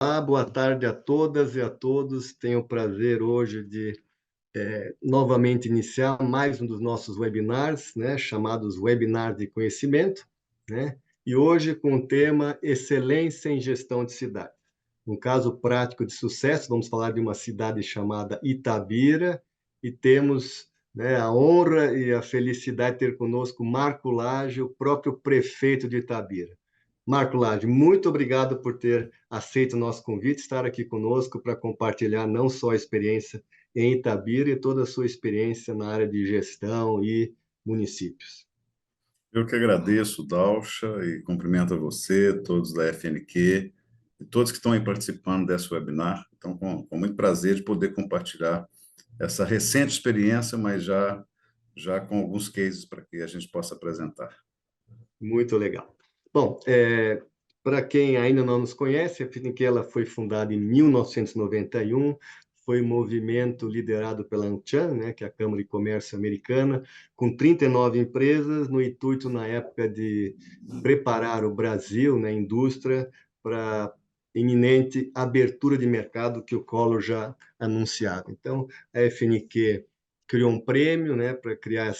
Olá, boa tarde a todas e a todos. Tenho o prazer hoje de novamente iniciar mais um dos nossos webinars, né, chamados Webinar de Conhecimento, né? E hoje com o tema Excelência em Gestão de Cidade. Um caso prático de sucesso, vamos falar de uma cidade chamada Itabira, e temos, né, a honra e a felicidade de ter conosco Marco Lage, o próprio prefeito de Itabira. Marco Lage, muito obrigado por ter aceito o nosso convite, estar aqui conosco para compartilhar não só a experiência em Itabira e toda a sua experiência na área de gestão e municípios. Eu que agradeço, Dalcha, e cumprimento a você, todos da FNQ, e todos que estão aí participando desse webinar. Então, com muito prazer de poder compartilhar essa recente experiência, mas já com alguns cases para que a gente possa apresentar. Muito legal. Bom, para quem ainda não nos conhece, a FNQ ela foi fundada em 1991, foi um movimento liderado pela AmCham, né, que é a Câmara de Comércio Americana, com 39 empresas, no intuito, na época, de preparar o Brasil, né, a indústria, para a iminente abertura de mercado que o Collor já anunciava. Então, a FNQ criou um prêmio, né, para criar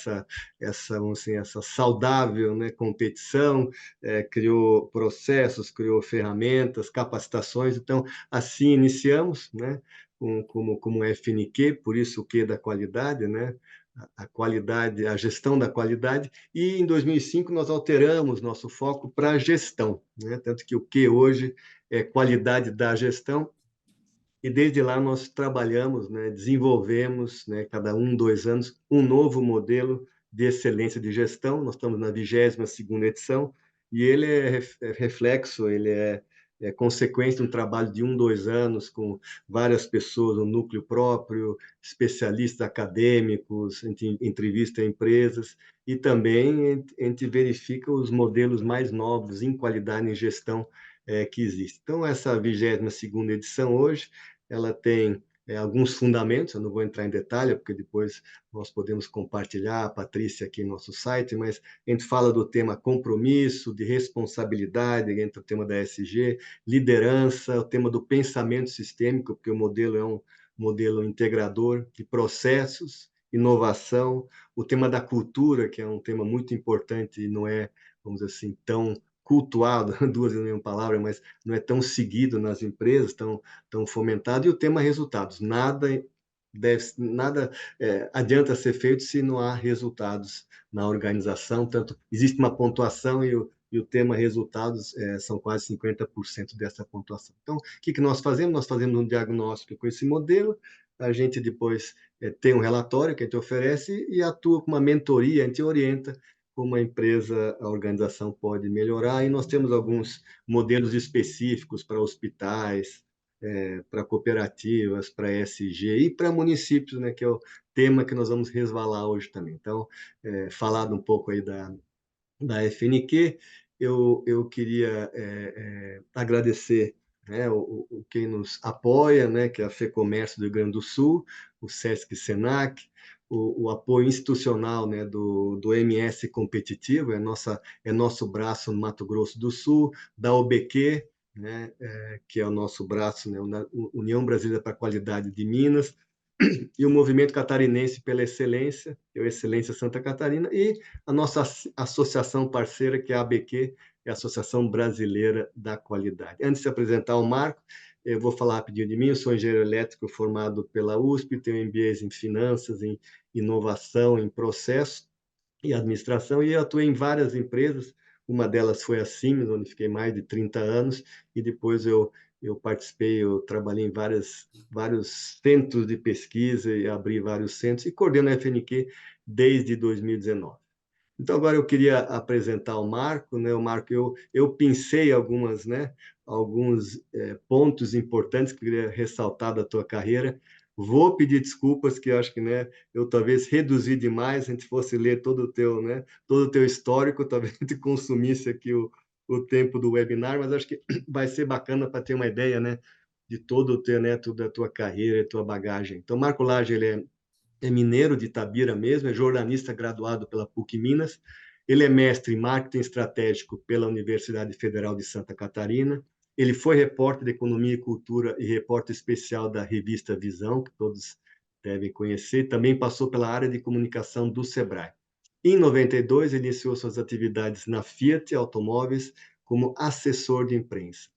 essa saudável, né, competição, criou processos, criou ferramentas, capacitações. Então, assim iniciamos, né, como FNQ, por isso o Q da qualidade, né, a qualidade, a gestão da qualidade, e em 2005 nós alteramos nosso foco para a gestão, né, tanto que o Q hoje é qualidade da gestão, e desde lá nós trabalhamos, né, desenvolvemos, né, cada 2 anos, um novo modelo de excelência de gestão. Nós estamos na 22ª edição, e ele é reflexo, ele é consequência de um trabalho de 2 anos com várias pessoas, um núcleo próprio, especialistas acadêmicos, a gente entrevista empresas, e também a gente verifica os modelos mais novos em qualidade em gestão que existem. Então, essa 22ª edição hoje, ela tem alguns fundamentos, eu não vou entrar em detalhe, porque depois nós podemos compartilhar, a Patrícia, aqui em nosso site, mas a gente fala do tema compromisso, de responsabilidade, entra o tema da ESG, liderança, o tema do pensamento sistêmico, porque o modelo é um modelo integrador de processos, inovação, o tema da cultura, que é um tema muito importante e não é, vamos dizer assim, tão cultuado, duas em uma palavra, mas não é tão seguido nas empresas, tão fomentado, e o tema resultados. Nada adianta ser feito se não há resultados na organização, tanto existe uma pontuação e o tema resultados são quase 50% dessa pontuação. Então, o que nós fazemos? Nós fazemos um diagnóstico com esse modelo, a gente depois tem um relatório que a gente oferece e atua com uma mentoria, a gente orienta como a empresa, a organização pode melhorar, e nós temos alguns modelos específicos para hospitais, para cooperativas, para ESG e para municípios, né, que é o tema que nós vamos resvalar hoje também. Então, falado um pouco aí da FNQ, eu queria agradecer, né, quem nos apoia, né, que é a FEComércio do Rio Grande do Sul, o Sesc Senac, o apoio institucional, né, do MS Competitivo, é nosso braço no Mato Grosso do Sul, da OBQ, né, que é o nosso braço, né, União Brasileira para a Qualidade de Minas, e o Movimento Catarinense pela Excelência, que é o Excelência Santa Catarina, e a nossa associação parceira, que é a ABQ, é a Associação Brasileira da Qualidade. Antes de apresentar o Marco, eu vou falar rapidinho de mim. Eu sou engenheiro elétrico formado pela USP, tenho MBAs em finanças, em inovação, em processo e administração, e atuei em várias empresas. Uma delas foi a Siemens, onde fiquei mais de 30 anos, e depois eu participei, eu trabalhei em vários centros de pesquisa e abri vários centros, e coordeno a FNQ desde 2019. Então, agora eu queria apresentar o Marco, né? O Marco, eu pensei alguns pontos importantes que eu queria ressaltar da tua carreira. Vou pedir desculpas, que eu acho que, né, eu talvez reduzi demais. Se a gente fosse ler todo o teu histórico, talvez te consumisse aqui o tempo do webinar, mas acho que vai ser bacana para ter uma ideia, né, de todo o teu, né, toda a tua carreira e tua bagagem. Então, Marco Lage, ele é mineiro de Itabira mesmo, é jornalista graduado pela PUC Minas, ele é mestre em marketing estratégico pela Universidade Federal de Santa Catarina, Ele foi repórter de Economia e Cultura e repórter especial da revista Visão, que todos devem conhecer. Também passou pela área de comunicação do Sebrae. Em 92, ele iniciou suas atividades na Fiat Automóveis como assessor de imprensa.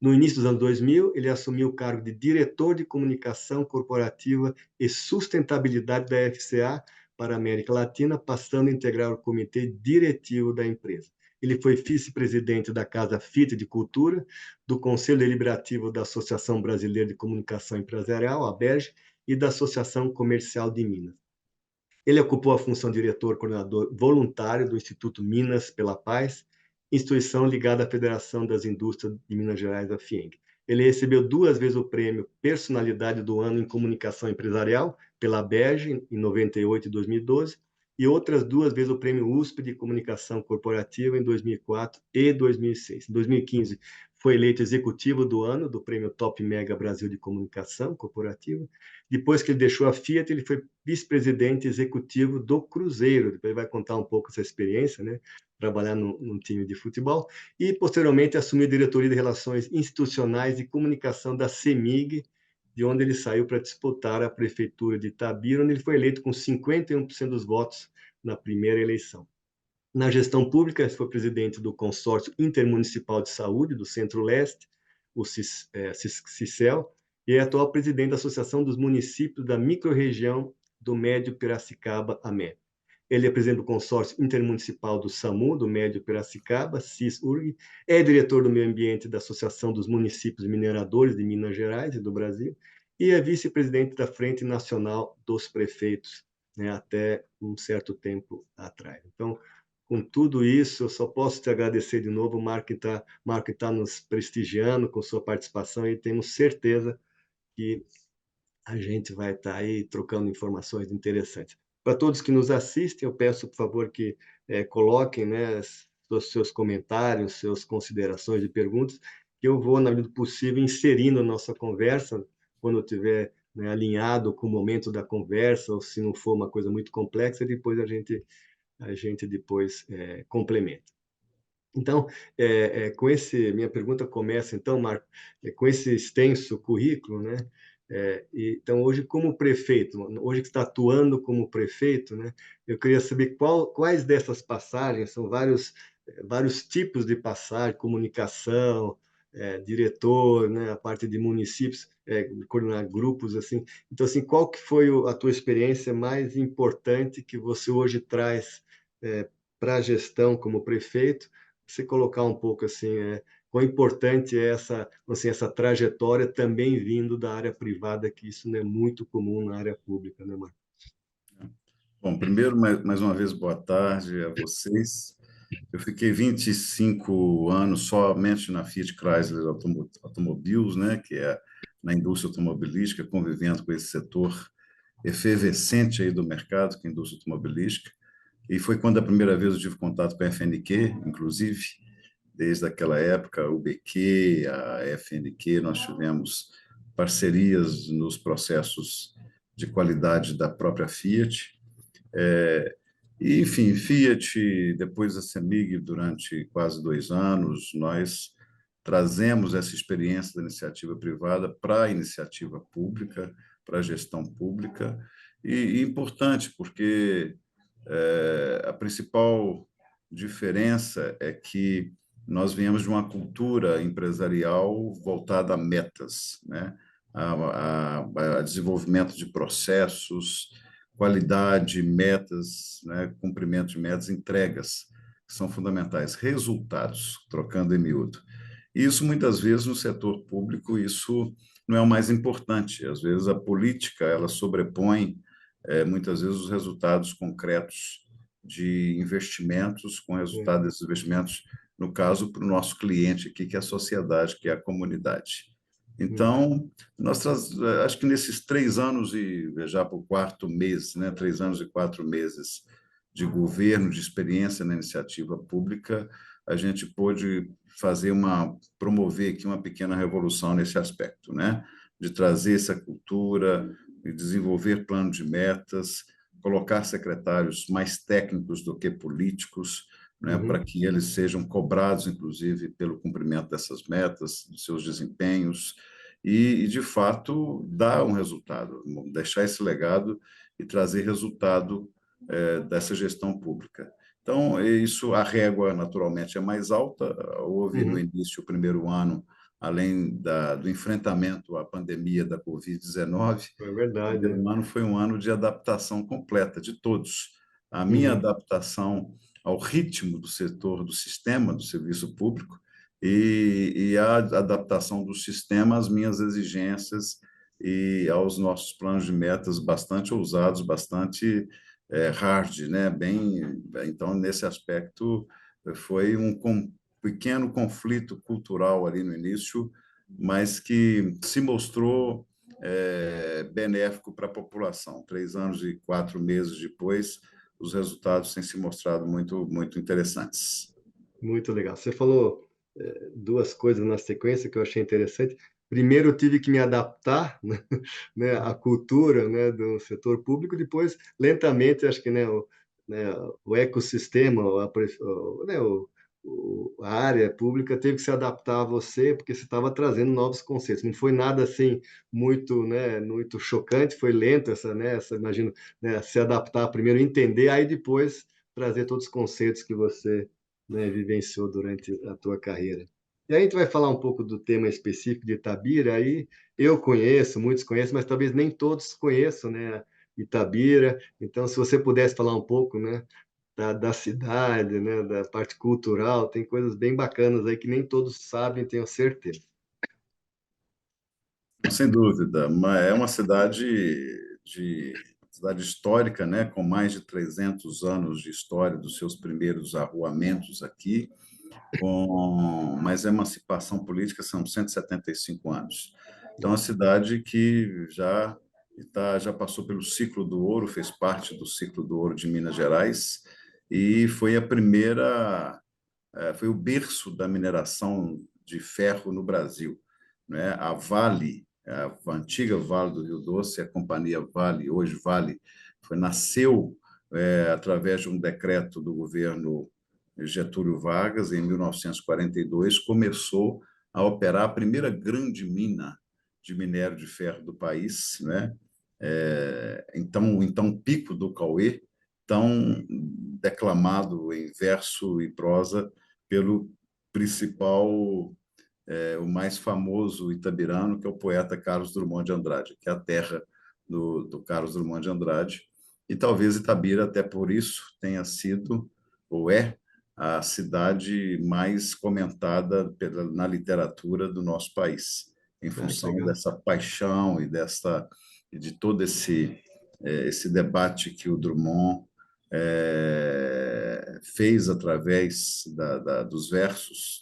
No início dos anos 2000, ele assumiu o cargo de diretor de comunicação corporativa e sustentabilidade da FCA para a América Latina, passando a integrar o comitê diretivo da empresa. Ele foi vice-presidente da Casa Fiat de Cultura, do Conselho Deliberativo da Associação Brasileira de Comunicação Empresarial, a ABERJ, e da Associação Comercial de Minas. Ele ocupou a função de diretor-coordenador voluntário do Instituto Minas pela Paz, instituição ligada à Federação das Indústrias de Minas Gerais, a FIENG. Ele recebeu 2 vezes o prêmio Personalidade do Ano em Comunicação Empresarial pela BERJ, em 98 e 2012, e outras 2 vezes o prêmio USP de Comunicação Corporativa em 2004 e 2006. Em 2015, foi eleito executivo do ano do prêmio Top Mega Brasil de Comunicação Corporativa. Depois que ele deixou a Fiat, ele foi vice-presidente executivo do Cruzeiro. Depois vai contar um pouco essa experiência, né? Trabalhar num time de futebol. E, posteriormente, assumiu a diretoria de Relações Institucionais e Comunicação da CEMIG, de onde ele saiu para disputar a prefeitura de Itabira, onde ele foi eleito com 51% dos votos na primeira eleição. Na gestão pública, ele foi presidente do Consórcio Intermunicipal de Saúde do Centro-Leste, o CICEL, e é atual presidente da Associação dos Municípios da Microrregião do Médio Piracicaba, AMEP. Ele é presidente do Consórcio Intermunicipal do SAMU, do Médio Piracicaba, CIS-URG, é diretor do Meio Ambiente da Associação dos Municípios Mineradores de Minas Gerais e do Brasil, e é vice-presidente da Frente Nacional dos Prefeitos, né, até um certo tempo atrás. Então, com tudo isso, eu só posso te agradecer de novo. O Marco está nos prestigiando com sua participação e temos certeza que a gente vai estar aí trocando informações interessantes. Para todos que nos assistem, eu peço, por favor, que coloquem, né, os seus comentários, suas considerações e perguntas, que eu vou, na medida do possível, inserindo a nossa conversa, quando eu estiver, né, alinhado com o momento da conversa, ou se não for uma coisa muito complexa, depois a gente depois complementa. Então, minha pergunta começa, então, Marco, com esse extenso currículo, né? Então, hoje, como prefeito, hoje que está atuando como prefeito, né? Eu queria saber quais dessas passagens, são vários tipos de passagem, comunicação, diretor, né? A parte de municípios, coordenar grupos, assim. Então, assim, qual que foi a tua experiência mais importante que você hoje traz para a gestão como prefeito? Você colocar um pouco assim, quão importante é essa trajetória também vindo da área privada, que isso não é muito comum na área pública, né, Marco? Bom, primeiro, mais uma vez, boa tarde a vocês. Eu fiquei 25 anos somente na Fiat Chrysler Automobiles, né, que é na indústria automobilística, convivendo com esse setor efervescente aí do mercado, que é a indústria automobilística. E foi quando a primeira vez eu tive contato com a FNQ, inclusive, desde aquela época, o BQ, a FNQ, nós tivemos parcerias nos processos de qualidade da própria Fiat. E, enfim, Fiat, depois a CEMIG, durante quase 2 anos, nós trazemos essa experiência da iniciativa privada para a iniciativa pública, para a gestão pública, e importante, porque a principal diferença é que nós viemos de uma cultura empresarial voltada a metas, né? a desenvolvimento de processos, qualidade, metas, né? Cumprimento de metas, entregas, que são fundamentais, resultados, trocando em miúdo. Isso, muitas vezes, no setor público, isso não é o mais importante. Às vezes, a política, ela sobrepõe, muitas vezes, os resultados concretos de investimentos, com resultado desses investimentos, no caso, para o nosso cliente aqui, que é a sociedade, que é a comunidade. Então, acho que nesses 3 anos e já para o 4º mês, né, 3 anos e 4 meses de governo, de experiência na iniciativa pública, a gente pôde promover aqui uma pequena revolução nesse aspecto, né, de trazer essa cultura, de desenvolver plano de metas, colocar secretários mais técnicos do que políticos, né, para Uhum. que eles sejam cobrados, inclusive, pelo cumprimento dessas metas, dos seus desempenhos, de fato, dar um resultado, deixar esse legado e trazer resultado dessa gestão pública. Então, isso, a régua, naturalmente, é mais alta. Houve, no Uhum. início, o primeiro ano, além do enfrentamento à pandemia da Covid-19, É o verdade, né? primeiro ano foi um ano de adaptação completa de todos. A minha Uhum. adaptação ao ritmo do setor, do sistema do serviço público e a adaptação do sistema às minhas exigências e aos nossos planos de metas bastante ousados, bastante hard, né? Então, nesse aspecto, foi pequeno conflito cultural ali no início, mas que se mostrou benéfico para a população. 3 anos e 4 meses depois, os resultados têm se mostrado muito, muito interessantes. Muito legal. Você falou duas coisas na sequência que eu achei interessante. Primeiro, eu tive que me adaptar, né, à cultura, né, do setor público. Depois, lentamente, acho que, né, o ecossistema, né, a área pública teve que se adaptar a você, porque você estava trazendo novos conceitos. Não foi nada assim muito, né, muito chocante, foi lento imagino, né, se adaptar primeiro, entender, aí depois trazer todos os conceitos que você, né, vivenciou durante a tua carreira. E aí a gente vai falar um pouco do tema específico de Itabira. Aí eu conheço, muitos conhecem, mas talvez nem todos conheçam, né, Itabira. Então, se você pudesse falar um pouco, né, da cidade, né, da parte cultural, tem coisas bem bacanas aí que nem todos sabem, tenho certeza. Sem dúvida, é uma cidade histórica, né, com mais de 300 anos de história dos seus primeiros arruamentos aqui, com mais emancipação política são 175 anos. Então, a cidade que já passou pelo ciclo do ouro, fez parte do ciclo do ouro de Minas Gerais e foi a primeira, foi o berço da mineração de ferro no Brasil, né? A Vale, a antiga Vale do Rio Doce, a companhia Vale, hoje Vale, nasceu através de um decreto do governo Getúlio Vargas, em 1942, começou a operar a primeira grande mina de minério de ferro do país, né? Então Pico do Cauê, tão declamado em verso e prosa pelo principal, o mais famoso itabirano, que é o poeta Carlos Drummond de Andrade, que é a terra do Carlos Drummond de Andrade. E talvez Itabira, até por isso, tenha sido, ou é, a cidade mais comentada na literatura do nosso país, em Ah, que função legal. dessa paixão e de todo esse debate que o Drummond fez através dos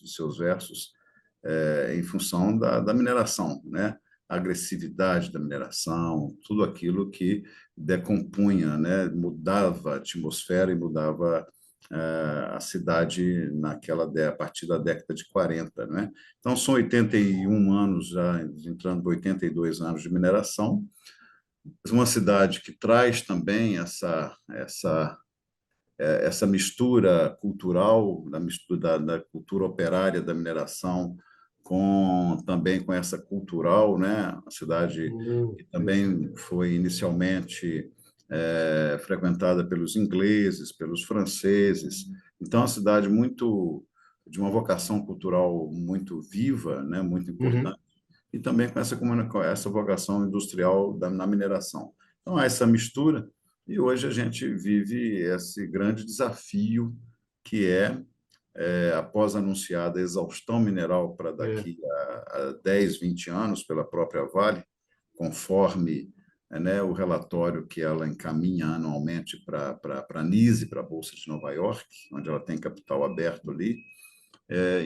seus versos, em função da mineração, né? A agressividade da mineração, tudo aquilo que decompunha, né? Mudava a atmosfera e mudava a cidade a partir da década de 40, né? Então, são 81 anos, já entrando por 82 anos de mineração, uma cidade que traz também essa mistura cultural, da mistura da cultura operária da mineração, também com essa cultural, né? A cidade que Interessante. também foi inicialmente frequentada pelos ingleses, pelos franceses. Então, é uma cidade de uma vocação cultural muito viva, né? Muito Uhum. importante, e também com essa vocação industrial na mineração. Então, há essa mistura, e hoje a gente vive esse grande desafio que após anunciada a exaustão mineral para É. daqui a 10, 20 anos pela própria Vale, conforme né, o relatório que ela encaminha anualmente para a NISE, para a Bolsa de Nova York, onde ela tem capital aberto ali.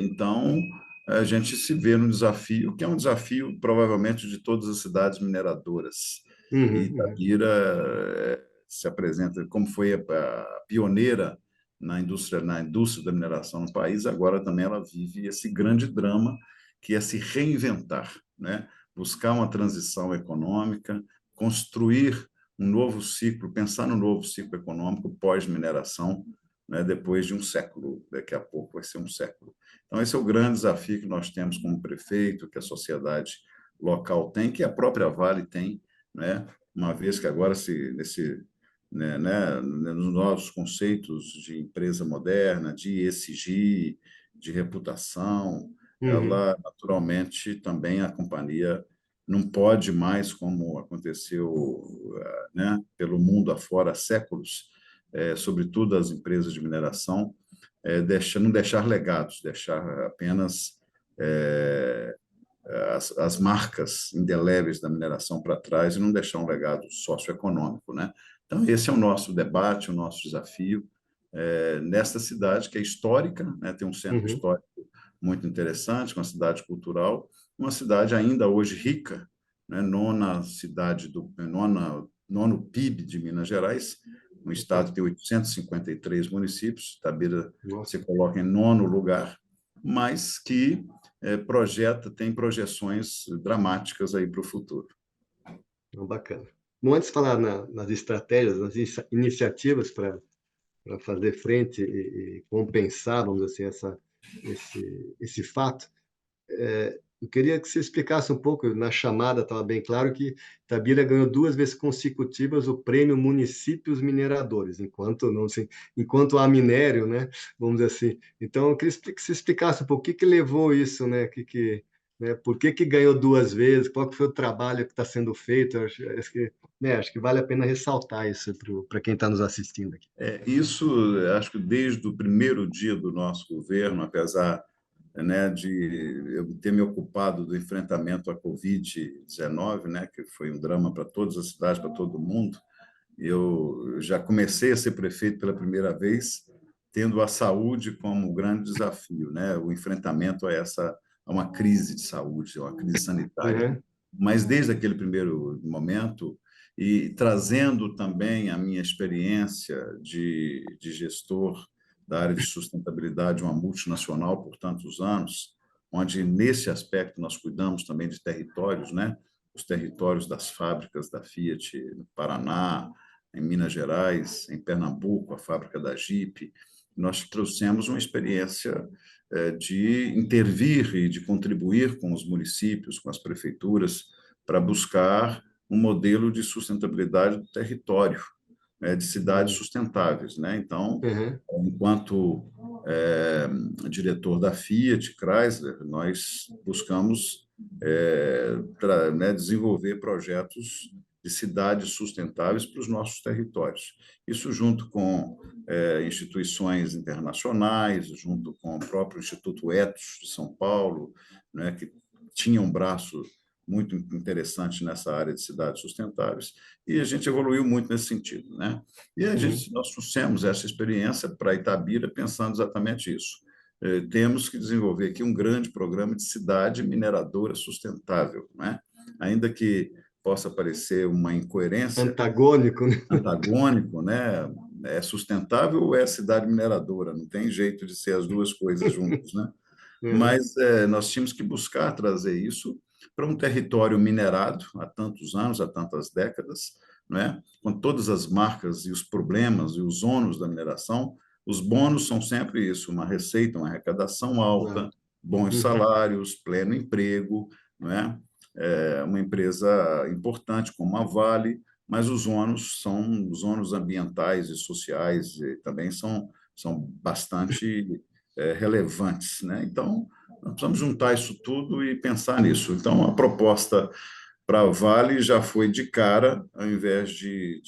Então, a gente se vê no desafio, que é um desafio provavelmente de todas as cidades mineradoras. E Uhum. Uhum. Itabira se apresenta como foi a pioneira na indústria da mineração no país, agora também ela vive esse grande drama que é se reinventar, né? Buscar uma transição econômica, construir um novo ciclo, pensar no novo ciclo econômico pós-mineração, né, depois de um século, daqui a pouco vai ser um século. Então, esse é o grande desafio que nós temos como prefeito, que a sociedade local tem, que a própria Vale tem, né, uma vez que agora, nos nossos conceitos de empresa moderna, de ESG, de reputação, Uhum. ela, naturalmente, também a companhia não pode mais, como aconteceu, né, pelo mundo afora há séculos, sobretudo as empresas de mineração, não deixar legados, deixar apenas as marcas indeléveis da mineração para trás e não deixar um legado socioeconômico, né? Então, esse é o nosso debate, o nosso desafio nesta cidade que é histórica, né? Tem um centro Uhum. histórico muito interessante, uma cidade cultural, uma cidade ainda hoje rica, né? Nono PIB de Minas Gerais, um estado que tem 853 municípios, Itabira se Nossa, coloca em nono lugar, mas que tem projeções dramáticas aí para o futuro. bacana. Bom, antes de falar nas estratégias, nas iniciativas para fazer frente e compensar, vamos dizer assim, esse fato, eu queria que você explicasse um pouco, na chamada estava bem claro que Itabira ganhou 2 vezes consecutivas o prêmio Municípios Mineradores, enquanto não assim, enquanto há minério, né? Vamos dizer assim. Então, eu queria que você explicasse um pouco o que levou isso, né? Né? Por que ganhou 2 vezes? Qual que foi o trabalho que está sendo feito? Acho que vale a pena ressaltar isso para quem está nos assistindo aqui. Isso, acho que desde o primeiro dia do nosso governo, apesar, né, de eu ter me ocupado do enfrentamento à Covid-19, né, que foi um drama para todas as cidades, para todo mundo, eu já comecei a ser prefeito pela primeira vez, tendo a saúde como grande desafio, né, o enfrentamento a uma crise de saúde, a uma crise sanitária. Uhum. Mas desde aquele primeiro momento, e trazendo também a minha experiência de gestor da área de sustentabilidade, uma multinacional por tantos anos, onde nesse aspecto nós cuidamos também de territórios, né? Os territórios das fábricas da Fiat no Paraná, em Minas Gerais, em Pernambuco, a fábrica da Jeep. Nós trouxemos uma experiência de intervir e de contribuir com os municípios, com as prefeituras, para buscar um modelo de sustentabilidade do território, de cidades sustentáveis, né? Então, Uhum. enquanto diretor da Fiat Chrysler, nós buscamos desenvolver projetos de cidades sustentáveis para os nossos territórios. Isso junto com instituições internacionais, junto com o próprio Instituto Ethos de São Paulo, né, que tinha um braço muito interessante nessa área de cidades sustentáveis, e a gente evoluiu muito nesse sentido, né? E Uhum. nós trouxemos essa experiência para Itabira pensando exatamente isso. Temos que desenvolver aqui um grande programa de cidade mineradora sustentável, né? Ainda que possa parecer uma incoerência, Antagônico, né? antagônico, né? É sustentável ou é cidade mineradora? Não tem jeito de ser as duas coisas juntas, né? Uhum. Mas nós tínhamos que buscar trazer isso para um território minerado há tantos anos, há tantas décadas, né? Com todas as marcas e os problemas e os ônus da mineração. Os bônus são sempre isso, uma receita, uma arrecadação alta, Claro. bons Uhum. salários, pleno emprego, não é? Uma empresa importante como a Vale, mas os ônus ambientais e sociais também são bastante relevantes, né? Então, nós precisamos juntar isso tudo e pensar nisso. Então, a proposta para a Vale já foi de cara, ao invés de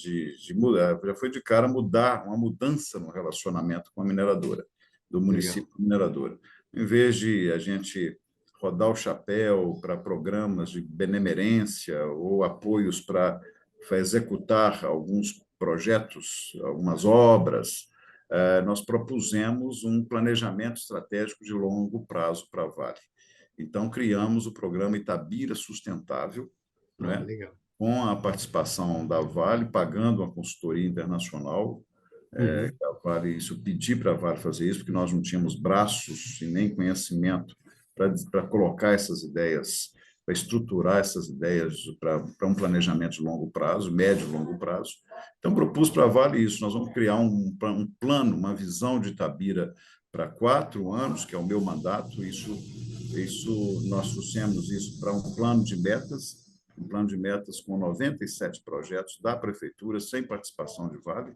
mudar, já foi de cara uma mudança no relacionamento com a mineradora, do Legal. município com a mineradora. Em vez de a gente rodar o chapéu para programas de benemerência ou apoios para executar alguns projetos, algumas obras, nós propusemos um planejamento estratégico de longo prazo para a Vale. Então, criamos o programa Itabira Sustentável, Ah, né, legal. com a participação da Vale, pagando uma consultoria internacional. Uhum. A Vale, isso pedi para a Vale fazer isso, porque nós não tínhamos braços e nem conhecimento para colocar essas ideias para estruturar essas ideias para um planejamento de longo prazo, médio e longo prazo. Então, propus para a Vale isso, nós vamos criar um plano, uma visão de Itabira para 4 anos, que é o meu mandato, nós trouxemos isso para um plano de metas com 97 projetos da Prefeitura, sem participação de Vale,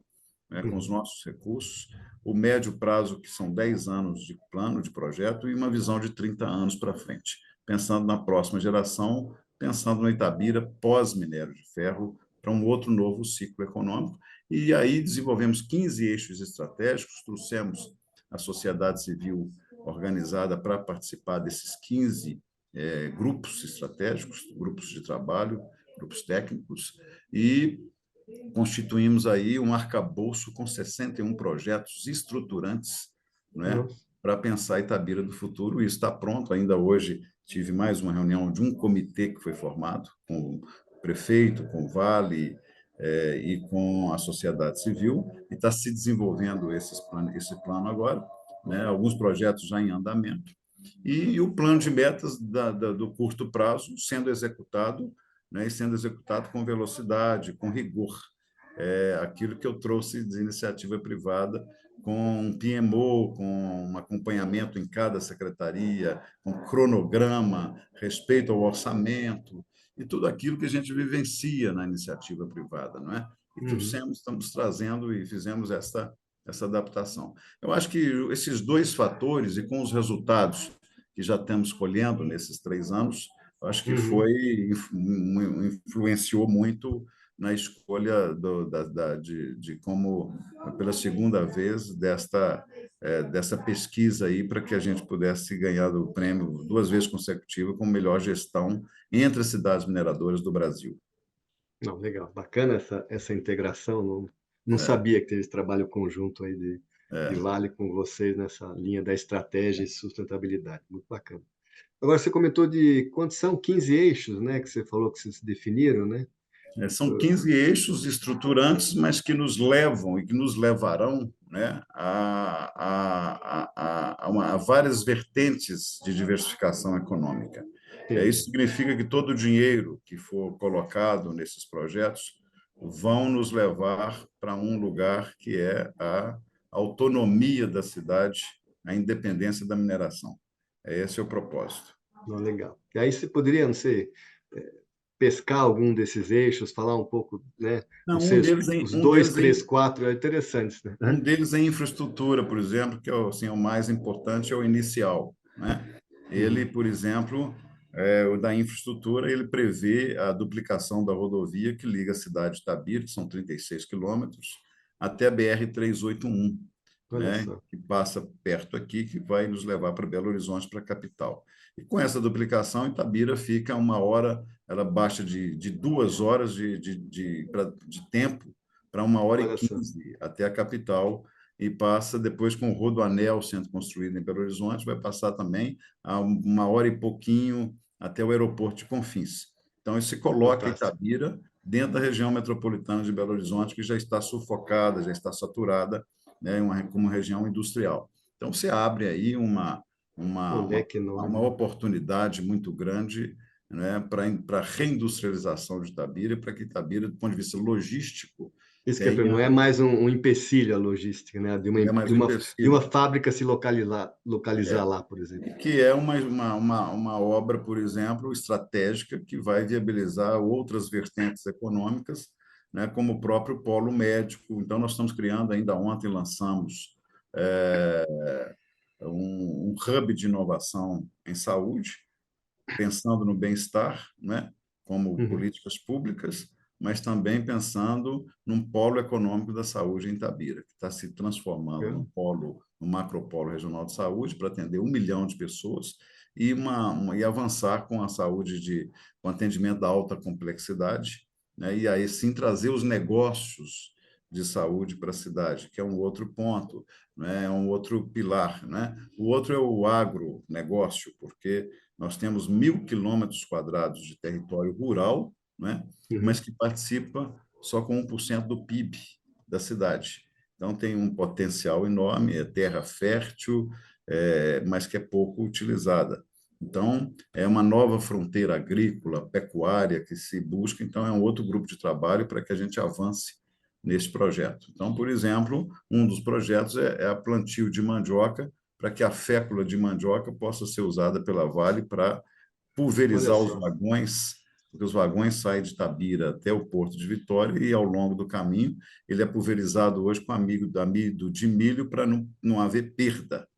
né, com os nossos recursos, o médio prazo, que são 10 anos de plano de projeto, e uma visão de 30 anos para frente, pensando na próxima geração, pensando no Itabira pós-minério de ferro, para um outro novo ciclo econômico. E aí desenvolvemos 15 eixos estratégicos, trouxemos a sociedade civil organizada para participar desses 15 grupos estratégicos, grupos de trabalho, grupos técnicos, e constituímos aí um arcabouço com 61 projetos estruturantes, né, para pensar Itabira do futuro. Isso está pronto. Ainda hoje tive mais uma reunião de um comitê que foi formado com o prefeito, com o Vale e com a sociedade civil, e está se desenvolvendo esse plano agora, né, alguns projetos já em andamento, e o plano de metas do curto prazo sendo executado, né, e sendo executado com velocidade, com rigor. Aquilo que eu trouxe de iniciativa privada, com um PMO, com um acompanhamento em cada secretaria, com cronograma, respeito ao orçamento, e tudo aquilo que a gente vivencia na iniciativa privada, não é? E trouxemos, estamos trazendo e fizemos essa adaptação. Eu acho que esses dois fatores, e com os resultados que já estamos colhendo nesses 3 anos, acho que influenciou muito na escolha de como, pela segunda vez, dessa pesquisa aí, para que a gente pudesse ganhar o prêmio 2 vezes consecutiva como melhor gestão entre as cidades mineradoras do Brasil. Não, legal, bacana essa integração. Não sabia que teve esse trabalho conjunto aí de Vale com vocês nessa linha da estratégia e sustentabilidade. Muito bacana. Agora, você comentou de quantos são? 15 eixos, né? Que você falou que vocês definiram, né? São 15 eixos estruturantes, mas que nos levam e que nos levarão, né, a várias vertentes de diversificação econômica. Sim. Isso significa que todo o dinheiro que for colocado nesses projetos vão nos levar para um lugar que é a autonomia da cidade, a independência da mineração. Esse é o propósito. Não, legal. E aí você poderia, não sei, pescar algum desses eixos, falar um pouco, né? Não Não, sei, os dois, três, quatro, é interessantes, né? um deles é infraestrutura, por exemplo, que é assim, o mais importante, é o inicial, né? Ele, por exemplo, o da infraestrutura, ele prevê a duplicação da rodovia que liga a cidade de Itabira, que são 36 quilômetros, até a BR-381, Olha né, só. que passa perto aqui, que vai nos levar para Belo Horizonte, para a capital. E com essa duplicação, Itabira fica 1 hora, ela baixa de 2 horas de tempo para 1 hora e Olha só. 15 até a capital, e passa depois com o Rodoanel sendo construído em Belo Horizonte, vai passar também a 1 hora e pouquinho até o aeroporto de Confins. Então, isso se coloca Fantástico. Itabira dentro da região metropolitana de Belo Horizonte, que já está sufocada, já está saturada, né, como região industrial. Então, você abre aí Um uma, uma, leque uma enorme. oportunidade muito grande, né, para a reindustrialização de Itabira, para que Itabira, do ponto de vista logístico, Isso que é, tenha, não é mais um empecilho a logística, né? De uma, não é mais de um uma, de uma empecilho, fábrica se localizar lá, por exemplo. que é uma obra, por exemplo, estratégica, que vai viabilizar outras vertentes econômicas, né, como o próprio polo médico. Então, nós estamos criando, ainda ontem lançamos um hub de inovação em saúde, pensando no bem-estar, né, como políticas públicas, mas também pensando num polo econômico da saúde em Itabira, que está se transformando num macropolo regional de saúde para atender 1 milhão de pessoas e avançar com a saúde com atendimento da alta complexidade, né, e aí sim trazer os negócios de saúde para a cidade, que é um outro ponto, né, é um outro pilar, né? O outro é o agronegócio, porque nós temos 1.000 quilômetros quadrados de território rural, né, mas que participa só com 1% do PIB da cidade. Então, tem um potencial enorme, é terra fértil, mas que é pouco utilizada. Então, é uma nova fronteira agrícola, pecuária que se busca, então é um outro grupo de trabalho para que a gente avance nesse projeto. Então, por exemplo, um dos projetos é a plantio de mandioca, para que a fécula de mandioca possa ser usada pela Vale para Olha pulverizar os só. vagões, porque os vagões saem de Itabira até o Porto de Vitória e, ao longo do caminho, ele é pulverizado hoje com amido de milho para não haver perda,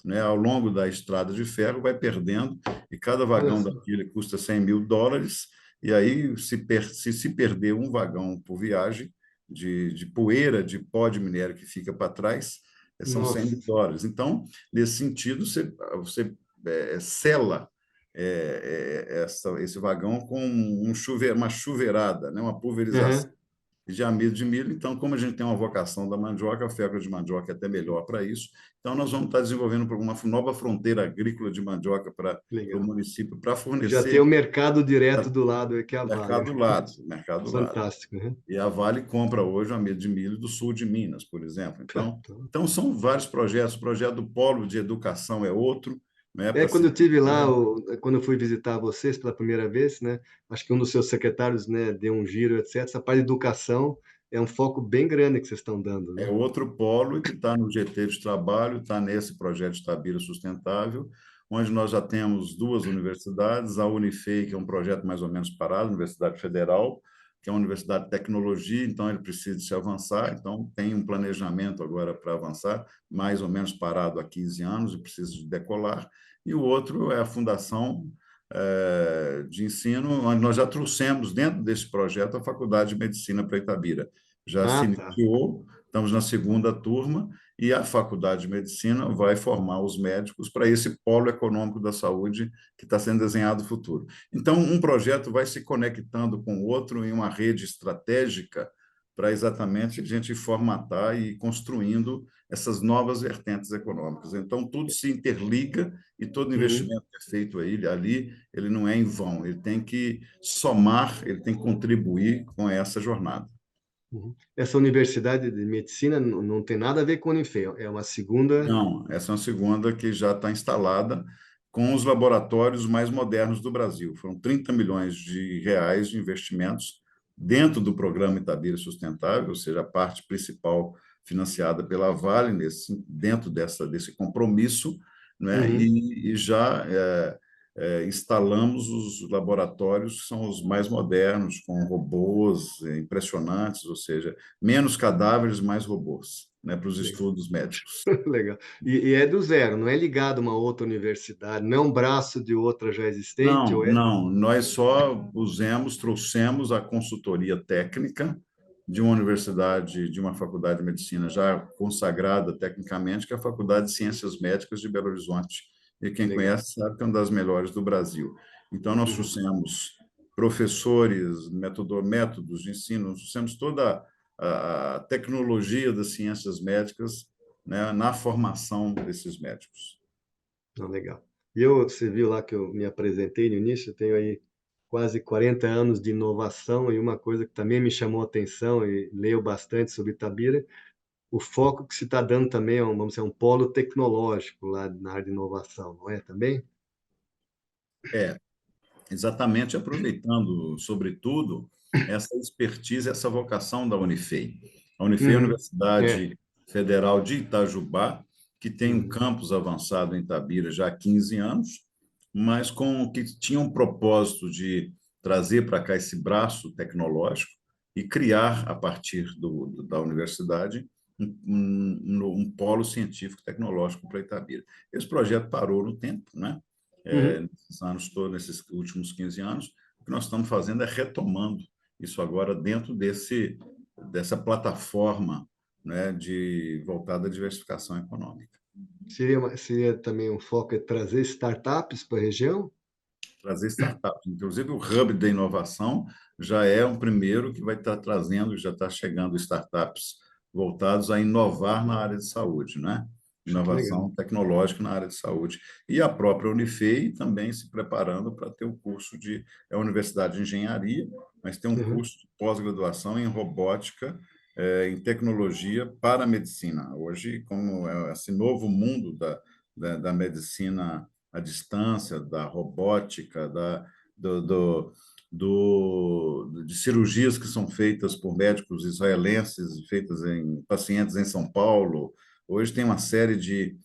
né? Ao longo da estrada de ferro, vai perdendo, e cada Olha vagão só. daquele custa US$ 100.000, e aí, se perder um vagão por viagem, de poeira, de pó de minério que fica para trás, são Nossa. US$ 100.000. Então, nesse sentido, você sela esse vagão com uma chuveirada, né? Uma pulverização Aham. de amido de milho. Então, como a gente tem uma vocação da mandioca, a fécula de mandioca é até melhor para isso. Então, nós vamos estar desenvolvendo uma nova fronteira agrícola de mandioca para o Legal. município, para E já tem fornecer o mercado direto do lado, que é a Vale, mercado né? do lado, mercado do lado. Fantástico, né? E a Vale compra hoje o amido de milho do sul de Minas, por exemplo. Então, Então, então são vários projetos. O projeto do Polo de Educação é outro, né, para quando se eu tive lá, quando eu fui visitar vocês pela primeira vez, né? Acho que um dos seus secretários, né, deu um giro, etc. Essa parte de educação é um foco bem grande que vocês estão dando, é né? outro polo que está no GT de trabalho, está nesse projeto de Itabira Sustentável, onde nós já temos duas universidades, a Unifei, que é um projeto mais ou menos parado, Universidade Federal, que é uma universidade de tecnologia, então ele precisa se avançar, então tem um planejamento agora para avançar, mais ou menos parado há 15 anos e precisa de decolar, e o outro é a Fundação de Ensino, onde nós já trouxemos dentro desse projeto a Faculdade de Medicina para Itabira. Já se Ah, tá. iniciou, estamos na segunda turma, e a Faculdade de Medicina vai formar os médicos para esse polo econômico da saúde que está sendo desenhado no futuro. Então, um projeto vai se conectando com o outro em uma rede estratégica para exatamente a gente formatar e ir construindo essas novas vertentes econômicas. Então, tudo se interliga e todo Uhum, investimento que é feito ali, ele não é em vão, ele tem que somar, ele tem que contribuir com essa jornada. uhum. Essa universidade de medicina não tem nada a ver com a Unifei, é uma segunda. Não, essa é uma segunda que já está instalada com os laboratórios mais modernos do Brasil. Foram R$ 30 milhões de investimentos dentro do programa Itabira Sustentável, ou seja, a parte principal financiada pela Vale dentro desse compromisso, né? Uhum. E já instalamos os laboratórios que são os mais modernos, com robôs impressionantes, ou seja, menos cadáveres, mais robôs, né, para os Legal. estudos médicos. Legal. E é do zero, não é ligado a uma outra universidade, não é um braço de outra já existente, Não, ou é? não, nós só trouxemos a consultoria técnica de uma universidade, de uma faculdade de medicina já consagrada tecnicamente, que é a Faculdade de Ciências Médicas de Belo Horizonte. E quem Legal. conhece sabe que é uma das melhores do Brasil. Então, nós Uhum. trouxemos professores, métodos de ensino, nós trouxemos toda a tecnologia das ciências médicas, né, na formação desses médicos. Não, legal. Você viu lá que eu me apresentei no início, eu tenho aí quase 40 anos de inovação e uma coisa que também me chamou a atenção e leio bastante sobre Itabira, o foco que se está dando também vamos dizer, um polo tecnológico lá na área de inovação, não é também? É, exatamente aproveitando, sobretudo, essa expertise, essa vocação da Unifei. A Unifei é a Uhum. É. Universidade Federal de Itajubá, que tem um Uhum. campus avançado em Itabira já há 15 anos, mas que tinha um propósito de trazer para cá esse braço tecnológico e criar, a partir da universidade, um polo científico tecnológico para Itabira. Esse projeto parou no tempo, né? Uhum. Nesses anos todos, nesses últimos 15 anos, o que nós estamos fazendo é retomando isso agora dentro dessa plataforma, né, voltada à diversificação econômica. Seria também um foco é trazer startups para a região? Trazer startups. Inclusive, o Hub da Inovação já é um primeiro que vai estar trazendo, já está chegando startups voltados a inovar na área de saúde, né? Puxa, que legal. Inovação tecnológica na área de saúde. E a própria Unifei também se preparando para ter o curso é a Universidade de Engenharia, mas tem um Uhum. curso de pós-graduação em robótica, em tecnologia para a medicina. Hoje, como é esse novo mundo da medicina à distância, da robótica, de cirurgias que são feitas por médicos israelenses, feitas em pacientes em São Paulo. Hoje tem uma série de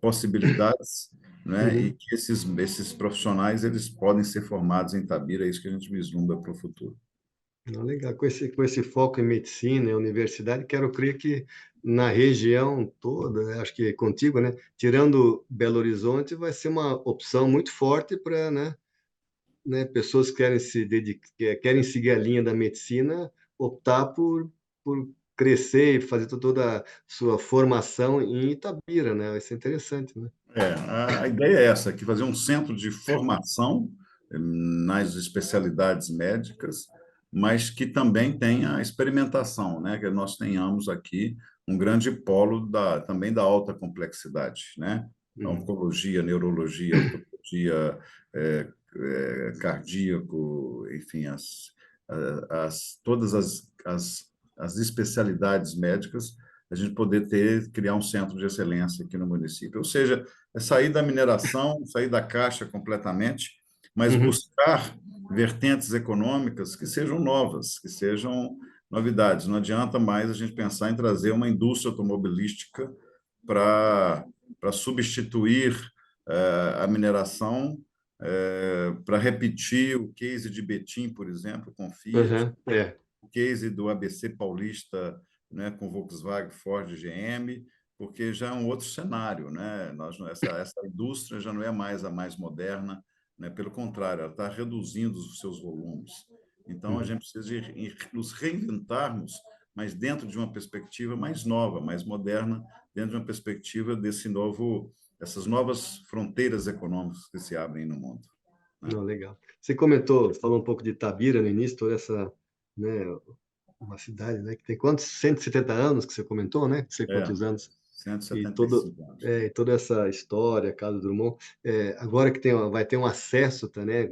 possibilidades, né? E Uhum. que esses profissionais eles podem ser formados em Itabira, é isso que a gente vislumbra para o futuro. Ah, legal. Com esse foco em medicina e universidade, quero crer que na região toda, né, acho que contigo, né, tirando Belo Horizonte, vai ser uma opção muito forte para, né, pessoas que querem se dedicar, querem seguir a linha da medicina, optar por crescer e fazer toda a sua formação em Itabira, né? Vai ser interessante, né? A ideia é essa, que fazer um centro de formação nas especialidades médicas, mas que também tenha experimentação, né? Que nós tenhamos aqui um grande polo também da alta complexidade, né? A Uhum. oncologia, neurologia, ortopedia, cardíaco, enfim, todas as especialidades médicas, a gente poder criar um centro de excelência aqui no município. Ou seja, é sair da mineração, sair da caixa completamente, mas Uhum. buscar vertentes econômicas que sejam novas, que sejam novidades. Não adianta mais a gente pensar em trazer uma indústria automobilística para substituir a mineração, para repetir o case de Betim, por exemplo, com Fiat, Uhum. É. o case do ABC Paulista, né, com Volkswagen, Ford, GM, porque já é um outro cenário, né? Essa indústria já não é mais a mais moderna, né? Pelo contrário, ela está reduzindo os seus volumes. Então, a Uhum. gente precisa nos reinventarmos, mas dentro de uma perspectiva mais nova, mais moderna, dentro de uma perspectiva essas novas fronteiras econômicas que se abrem no mundo, né? Não, legal. Você comentou, falou um pouco de Itabira no início, toda essa, né, uma cidade, né, que tem quantos? 170 anos que você comentou, né? Não sei É, quantos anos. E cinco anos. toda essa história, Casa Drummond, agora que vai ter um acesso, tá, né,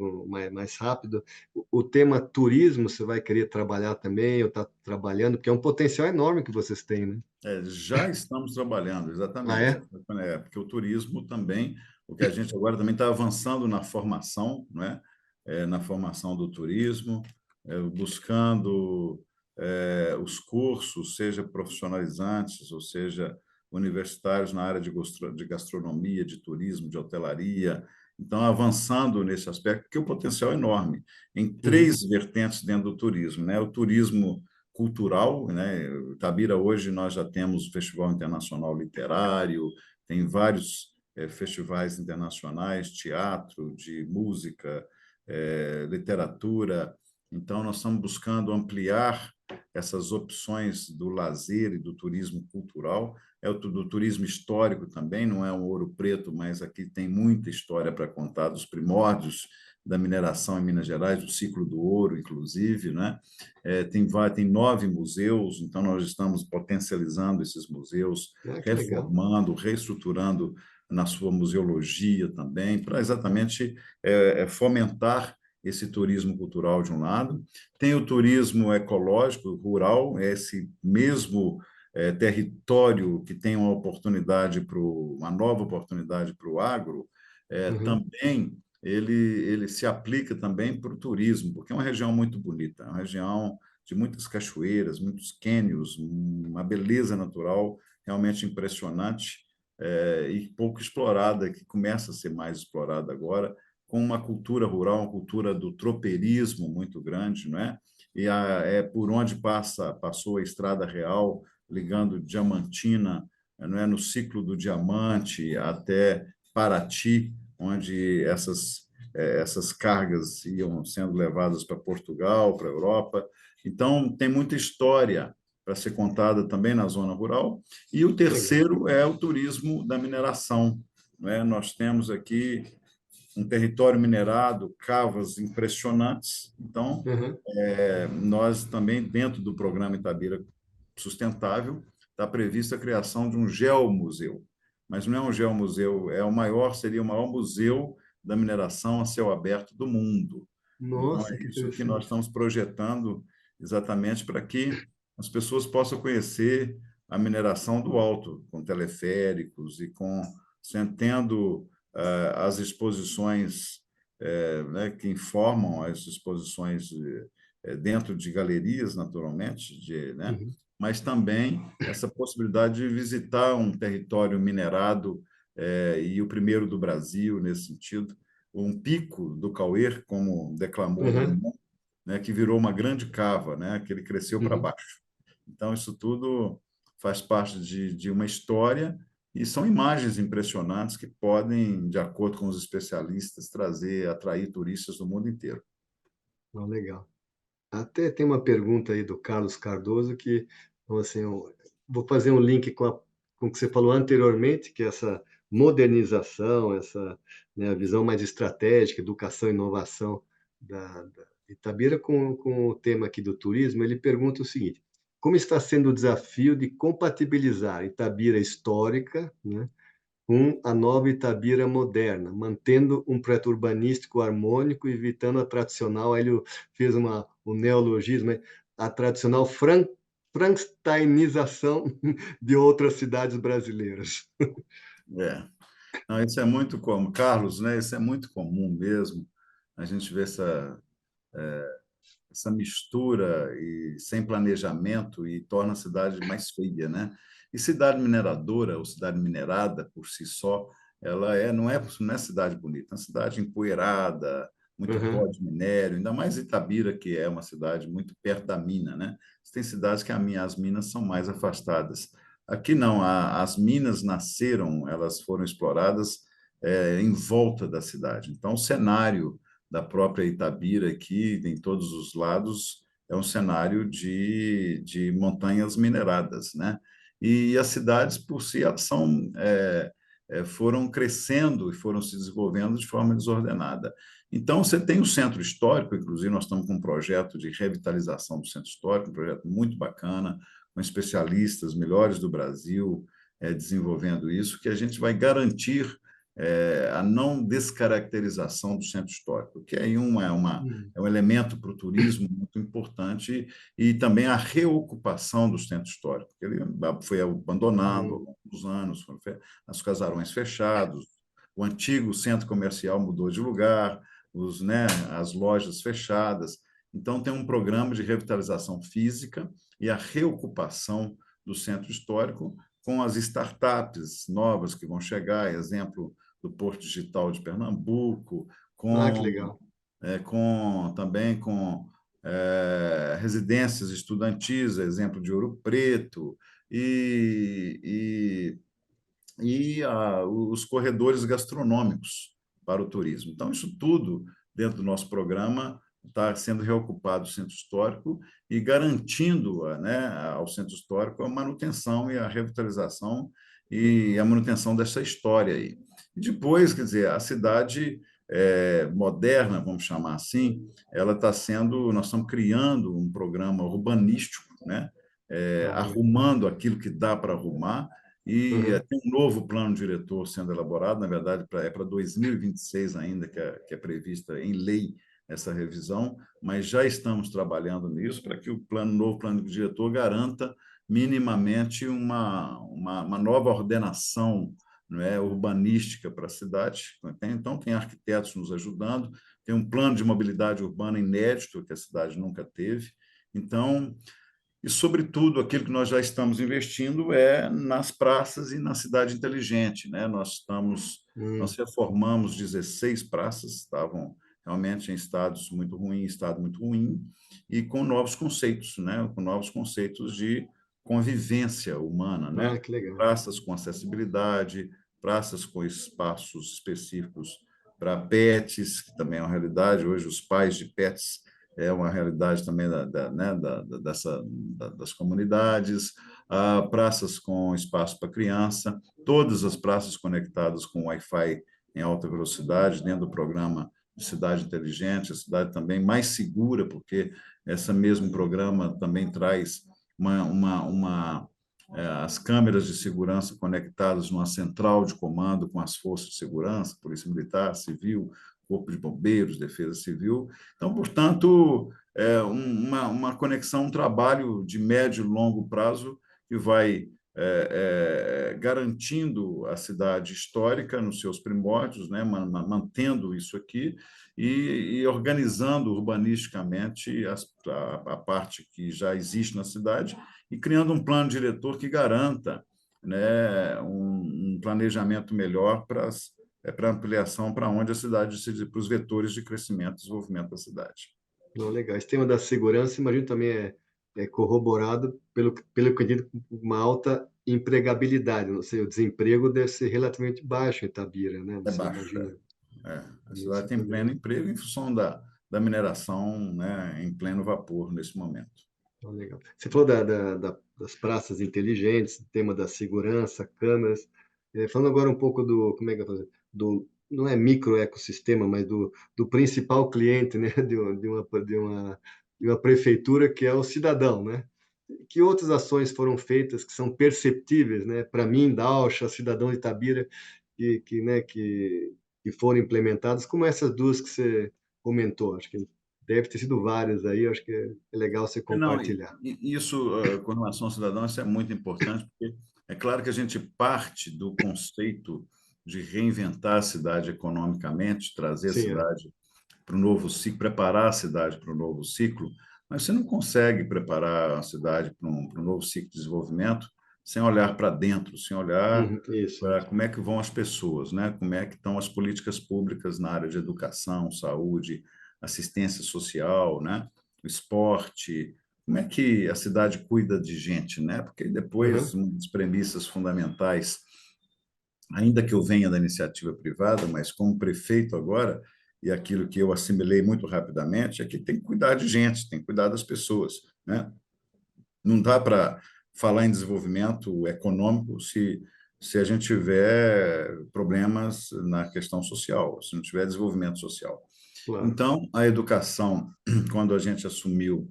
mais rápido, o tema turismo você vai querer trabalhar também, ou está trabalhando, porque é um potencial enorme que vocês têm, né? Já estamos trabalhando, Ah, exatamente. é? Porque o turismo também, o que a gente agora também está avançando na formação, né? Na formação do turismo, buscando os cursos, seja profissionalizantes, ou seja, universitários na área de gastronomia, de turismo, de hotelaria. Então, avançando nesse aspecto, porque o potencial é enorme, em Uhum, três vertentes dentro do turismo, né? O turismo cultural, né? Itabira hoje nós já temos o Festival Internacional Literário, tem vários festivais internacionais, teatro, de música, literatura. Então nós estamos buscando ampliar essas opções do lazer e do turismo cultural, do turismo histórico também, não é um Ouro Preto, mas aqui tem muita história para contar dos primórdios da mineração em Minas Gerais, do ciclo do ouro, inclusive, né? Tem 9 museus, então nós estamos potencializando esses museus, ah, que legal. reformando, reestruturando na sua museologia também, para exatamente fomentar esse turismo cultural de um lado. Tem o turismo ecológico, rural, é esse mesmo território que tem uma nova oportunidade para o agro, Uhum, também ele se aplica também para o turismo, porque é uma região muito bonita, é uma região de muitas cachoeiras, muitos cânions, uma beleza natural realmente impressionante, e pouco explorada, que começa a ser mais explorada agora, com uma cultura rural, uma cultura do tropeirismo muito grande, não é? E é por onde passou a Estrada Real, ligando Diamantina, não é, no ciclo do diamante até Paraty, onde essas cargas iam sendo levadas para Portugal, para a Europa. Então, tem muita história para ser contada também na zona rural. E o legal. terceiro é o turismo da mineração. Né? Nós temos aqui um território minerado, cavas impressionantes. Então, Uhum. nós também, dentro do programa Itabira Sustentável, está prevista a criação de um geomuseu. Mas não é um geomuseu, seria o maior museu da mineração a céu aberto do mundo. Então, é Nossa, que isso que nós interessante. estamos projetando exatamente para que as pessoas possam conhecer a mineração do alto, com teleféricos e tendo as exposições né, que informam as exposições dentro de galerias, naturalmente, né, Uhum. mas também essa possibilidade de visitar um território minerado, e o primeiro do Brasil, nesse sentido, um pico do Cauê, como declamou Uhum. Drummond, né, que virou uma grande cava, né, que ele cresceu para Uhum. baixo. Então, isso tudo faz parte de uma história e são imagens impressionantes que podem, de acordo com os especialistas, atrair turistas do mundo inteiro. Ah, legal. Até tem uma pergunta aí do Carlos Cardoso que, então, assim, eu vou fazer um link com o que você falou anteriormente, que é essa modernização, essa, né, a visão mais estratégica, educação e inovação da Itabira com o tema aqui do turismo. Ele pergunta o seguinte: como está sendo o desafio de compatibilizar Itabira histórica, né, com a nova Itabira moderna, mantendo um projeto urbanístico harmônico, evitando a tradicional, aí ele fez um neologismo, né? A tradicional frankensteinização de outras cidades brasileiras. É. Não, isso é muito comum, Carlos, né? Isso é muito comum mesmo. A gente vê essa mistura e sem planejamento e torna a cidade mais feia, né? E cidade mineradora ou cidade minerada por si só, ela não é cidade bonita, é uma cidade empoeirada, muito pó Uhum. de minério, ainda mais Itabira, que é uma cidade muito perto da mina, né? Tem cidades que as minas são mais afastadas. Aqui não, as minas nasceram, elas foram exploradas em volta da cidade. Então, o cenário da própria Itabira aqui, em todos os lados, é um cenário de montanhas mineradas, né? E as cidades, por si, elas foram crescendo e foram se desenvolvendo de forma desordenada. Então, você tem o centro histórico, inclusive nós estamos com um projeto de revitalização do centro histórico, um projeto muito bacana, com especialistas melhores do Brasil desenvolvendo isso, que a gente vai garantir a não descaracterização do centro histórico, que aí Uhum. é um elemento para o turismo muito importante, e também a reocupação do centro histórico, que ele foi abandonado ao Uhum. longo dos anos, os casarões fechados, o antigo centro comercial mudou de lugar, né, as lojas fechadas. Então, tem um programa de revitalização física e a reocupação do centro histórico com as startups novas que vão chegar, exemplo do Porto Digital de Pernambuco, Ah, que com, legal. também com residências estudantis, exemplo de Ouro Preto, e, os corredores gastronômicos para o turismo. Então, isso tudo, dentro do nosso programa, está sendo reocupado o centro histórico e garantindo, né, ao centro histórico a manutenção e a revitalização e a manutenção dessa história aí. E depois, quer dizer, a cidade moderna, vamos chamar assim, ela está sendo, nós estamos criando um programa urbanístico, né, Ah, legal. arrumando aquilo que dá para arrumar, e Uhum. tem um novo plano diretor sendo elaborado, na verdade, é para 2026 ainda, que é prevista em lei essa revisão, mas já estamos trabalhando nisso para que o novo plano diretor garanta minimamente uma nova ordenação, não é, urbanística para a cidade. Então, tem arquitetos nos ajudando, tem um plano de mobilidade urbana inédito que a cidade nunca teve. Então, e, sobretudo, aquilo que nós já estamos investindo é nas praças e na cidade inteligente, né? Nós Uhum. reformamos 16 praças, estavam realmente em estado muito ruim, e com novos conceitos, né? Com novos conceitos de convivência humana, Ah, né? que legal. Praças com acessibilidade, praças com espaços específicos para pets, que também é uma realidade. Hoje, os pais de pets é uma realidade também né, das comunidades, praças com espaço para criança, todas as praças conectadas com Wi-Fi em alta velocidade, dentro do programa de Cidade Inteligente, a cidade também mais segura, porque esse mesmo programa também traz as câmeras de segurança conectadas numa central de comando com as forças de segurança, Polícia Militar, Civil, Corpo de Bombeiros, Defesa Civil. Então, portanto, uma conexão, um trabalho de médio e longo prazo que vai garantindo a cidade histórica nos seus primórdios, né, mantendo isso aqui e organizando urbanisticamente a parte que já existe na cidade e criando um plano diretor que garanta, né, um planejamento melhor para ampliação para onde a cidade, para os vetores de crescimento e desenvolvimento da cidade. Não, legal. Esse tema da segurança, imagino também é corroborado pelo que eu digo, uma alta empregabilidade, ou seja, o desemprego deve ser relativamente baixo em Itabira, né? É Você baixo. imagina A isso cidade tem também. pleno emprego em função da mineração, né, em pleno vapor nesse momento. Então, legal. Você falou das praças inteligentes, tema da segurança, câmeras. Falando agora um pouco do, como é que eu vou fazer? Não é microecossistema, mas do principal cliente, né, de uma prefeitura, que é o cidadão, né? Que outras ações foram feitas que são perceptíveis, né? Para mim, Daucha, cidadão de Itabira, que foram implementadas, como essas duas que você comentou. Acho que deve ter sido várias aí, acho que é legal você Não, compartilhar. isso, com relação ao cidadão, isso é muito importante, porque é claro que a gente parte do conceito de reinventar a cidade economicamente, trazer a Sim, cidade para o novo ciclo, preparar a cidade para o novo ciclo, mas você não consegue preparar a cidade para um novo ciclo de desenvolvimento sem olhar para dentro, sem olhar uhum, isso, para isso. como é que vão as pessoas, né? Como é que estão as políticas públicas na área de educação, saúde, assistência social, né? O esporte, como é que a cidade cuida de gente, né? Porque depois, Uhum, uma das premissas fundamentais, ainda que eu venha da iniciativa privada, mas como prefeito agora, e aquilo que eu assimilei muito rapidamente, é que tem que cuidar de gente, tem que cuidar das pessoas, né? Não dá para falar em desenvolvimento econômico se a gente tiver problemas na questão social, se não tiver desenvolvimento social. claro. Então, a educação, quando a gente assumiu,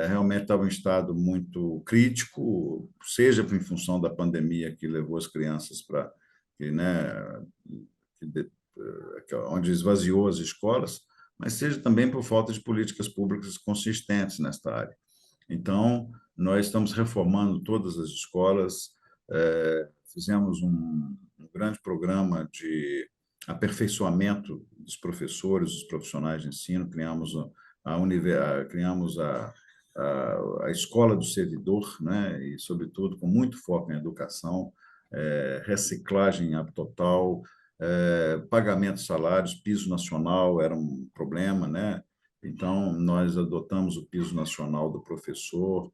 realmente estava em estado muito crítico, seja em função da pandemia que levou as crianças para, né, onde esvaziou as escolas, mas seja também por falta de políticas públicas consistentes nesta área. Então, nós estamos reformando todas as escolas, fizemos um grande programa de aperfeiçoamento dos professores, dos profissionais de ensino, criamos a escola do servidor, né? E, sobretudo, com muito foco em educação, reciclagem total, pagamento de salários, piso nacional era um problema, né? Então, nós adotamos o piso nacional do professor,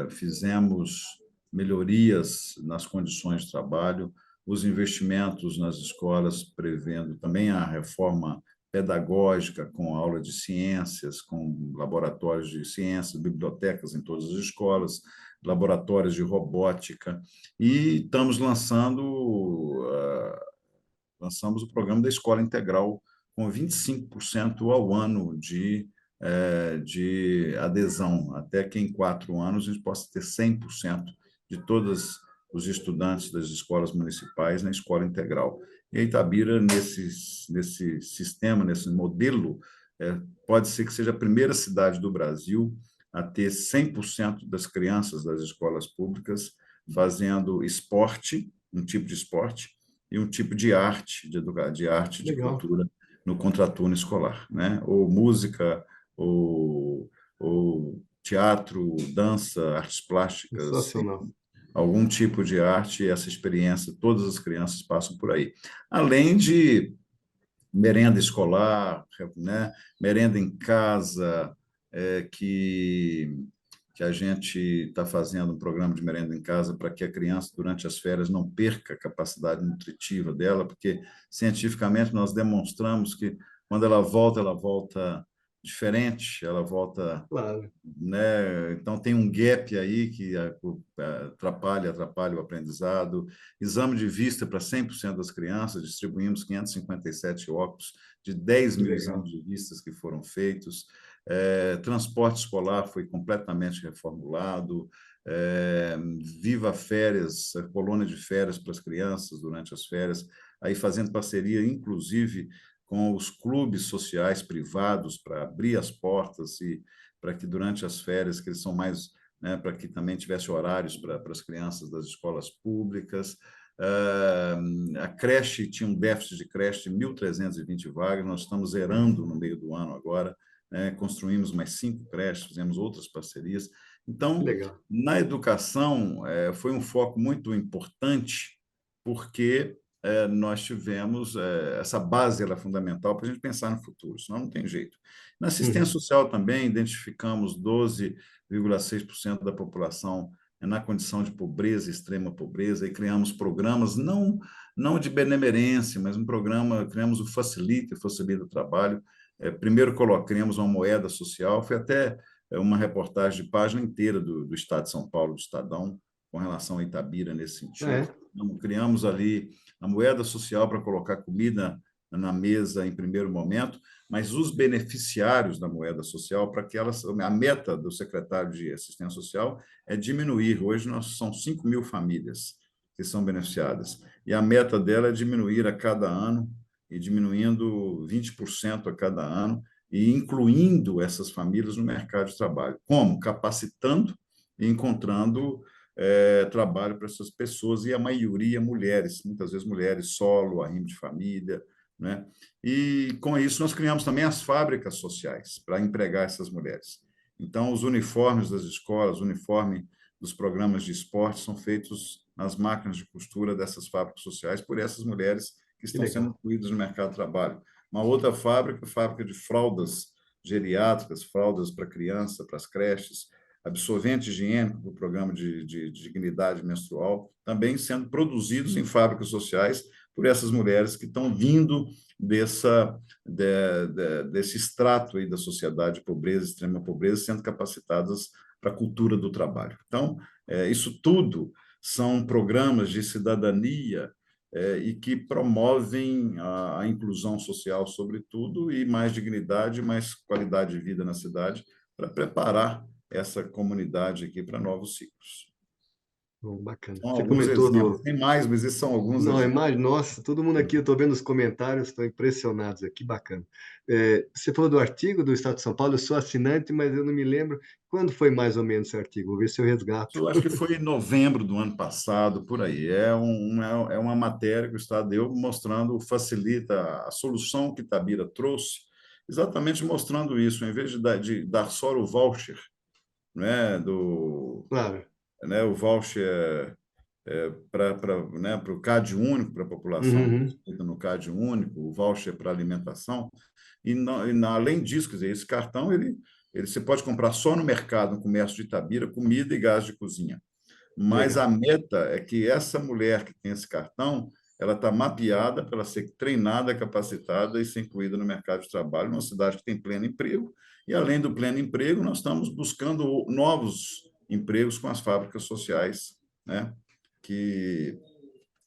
fizemos melhorias nas condições de trabalho, os investimentos nas escolas, prevendo também a reforma pedagógica com aula de ciências, com laboratórios de ciências, bibliotecas em todas as escolas, laboratórios de robótica, e estamos lançamos o programa da Escola Integral com 25% ao ano de adesão, até que em 4 anos a gente possa ter 100% de todos os estudantes das escolas municipais na escola integral. E a Itabira, nesse sistema, nesse modelo, pode ser que seja a primeira cidade do Brasil a ter 100% das crianças das escolas públicas fazendo esporte, um tipo de esporte, e um tipo de arte, de arte, de Legal. cultura no contraturno escolar, né? Ou música, ou teatro, dança, artes plásticas, Sensacional. enfim, algum tipo de arte, essa experiência, todas as crianças passam por aí. Além de merenda escolar, né? Merenda em casa, que a gente está fazendo um programa de merenda em casa para que a criança, durante as férias, não perca a capacidade nutritiva dela, porque cientificamente nós demonstramos que quando ela volta diferente, ela volta, Claro. né? Então tem um gap aí que atrapalha o aprendizado. Exame de vista para 100% das crianças, distribuímos 557 óculos de 10 Que mil legal. exames de vistas que foram feitos. Transporte escolar foi completamente reformulado. Viva Férias, a colônia de férias para as crianças durante as férias, aí fazendo parceria, inclusive, com os clubes sociais privados para abrir as portas e para que durante as férias, que eles são mais né, para que também tivesse horários para as crianças das escolas públicas. A creche tinha um déficit de creche de 1.320 vagas, nós estamos zerando no meio do ano agora, né? Construímos mais 5 creches, fizemos outras parcerias. Então, Legal. na educação, foi um foco muito importante, porque nós tivemos essa base, ela é fundamental para a gente pensar no futuro, senão não tem jeito. Na assistência Uhum. social também, identificamos 12,6% da população na condição de pobreza, extrema pobreza, e criamos programas não de benemerência, mas um programa, criamos o Facilita o Trabalho. Primeiro criamos uma moeda social, foi até uma reportagem de página inteira do Estado de São Paulo, do Estadão, com relação a Itabira nesse sentido. É, Então, criamos ali a moeda social para colocar comida na mesa em primeiro momento, mas os beneficiários da moeda social, para que elas, a meta do secretário de Assistência Social é diminuir. Hoje nós são 5.000 famílias que são beneficiadas, e a meta dela é diminuir a cada ano, e diminuindo 20% a cada ano, e incluindo essas famílias no mercado de trabalho. Como? Capacitando e encontrando trabalho para essas pessoas, e a maioria mulheres, muitas vezes mulheres solo, arrimo de família, né? E com isso nós criamos também as fábricas sociais para empregar essas mulheres. Então, os uniformes das escolas, o uniforme dos programas de esporte são feitos nas máquinas de costura dessas fábricas sociais por essas mulheres que que estão sendo legal. incluídas no mercado de trabalho. Uma outra fábrica, fábrica de fraldas geriátricas, fraldas para criança, para as creches, absorvente higiênico para o programa de dignidade menstrual, também sendo produzidos em fábricas sociais por essas mulheres que estão vindo desse extrato aí da sociedade, pobreza, extrema pobreza, sendo capacitadas para a cultura do trabalho. Então, isso tudo são programas de cidadania e que promovem a inclusão social, sobretudo, e mais dignidade, mais qualidade de vida na cidade, para preparar essa comunidade aqui para novos ciclos. Bom, bacana. São Você alguns comentou exemplos, do. tem mais, mas esses são alguns Não, é exemplos. mais, nossa, todo mundo aqui, eu estou vendo os comentários, estou impressionados aqui, bacana. Você falou do artigo do Estado de São Paulo, eu sou assinante, mas eu não me lembro quando foi mais ou menos esse artigo, vou ver se eu resgato. Eu acho que foi em novembro do ano passado, por aí. É uma matéria que o Estado deu mostrando, facilita a solução que Itabira trouxe, exatamente mostrando isso, em vez de dar só o voucher, né, Claro. o voucher para o CAD único, para a população Uhum. inscrita no CAD único, o voucher para alimentação, além disso, quer dizer, esse cartão você pode comprar só no mercado, no comércio de Itabira, comida e gás de cozinha. Mas a Legal. meta é que essa mulher que tem esse cartão, ela está mapeada para ela ser treinada, capacitada e ser incluída no mercado de trabalho, numa cidade que tem pleno emprego. E, além do pleno emprego, nós estamos buscando novos empregos com as fábricas sociais, né? que,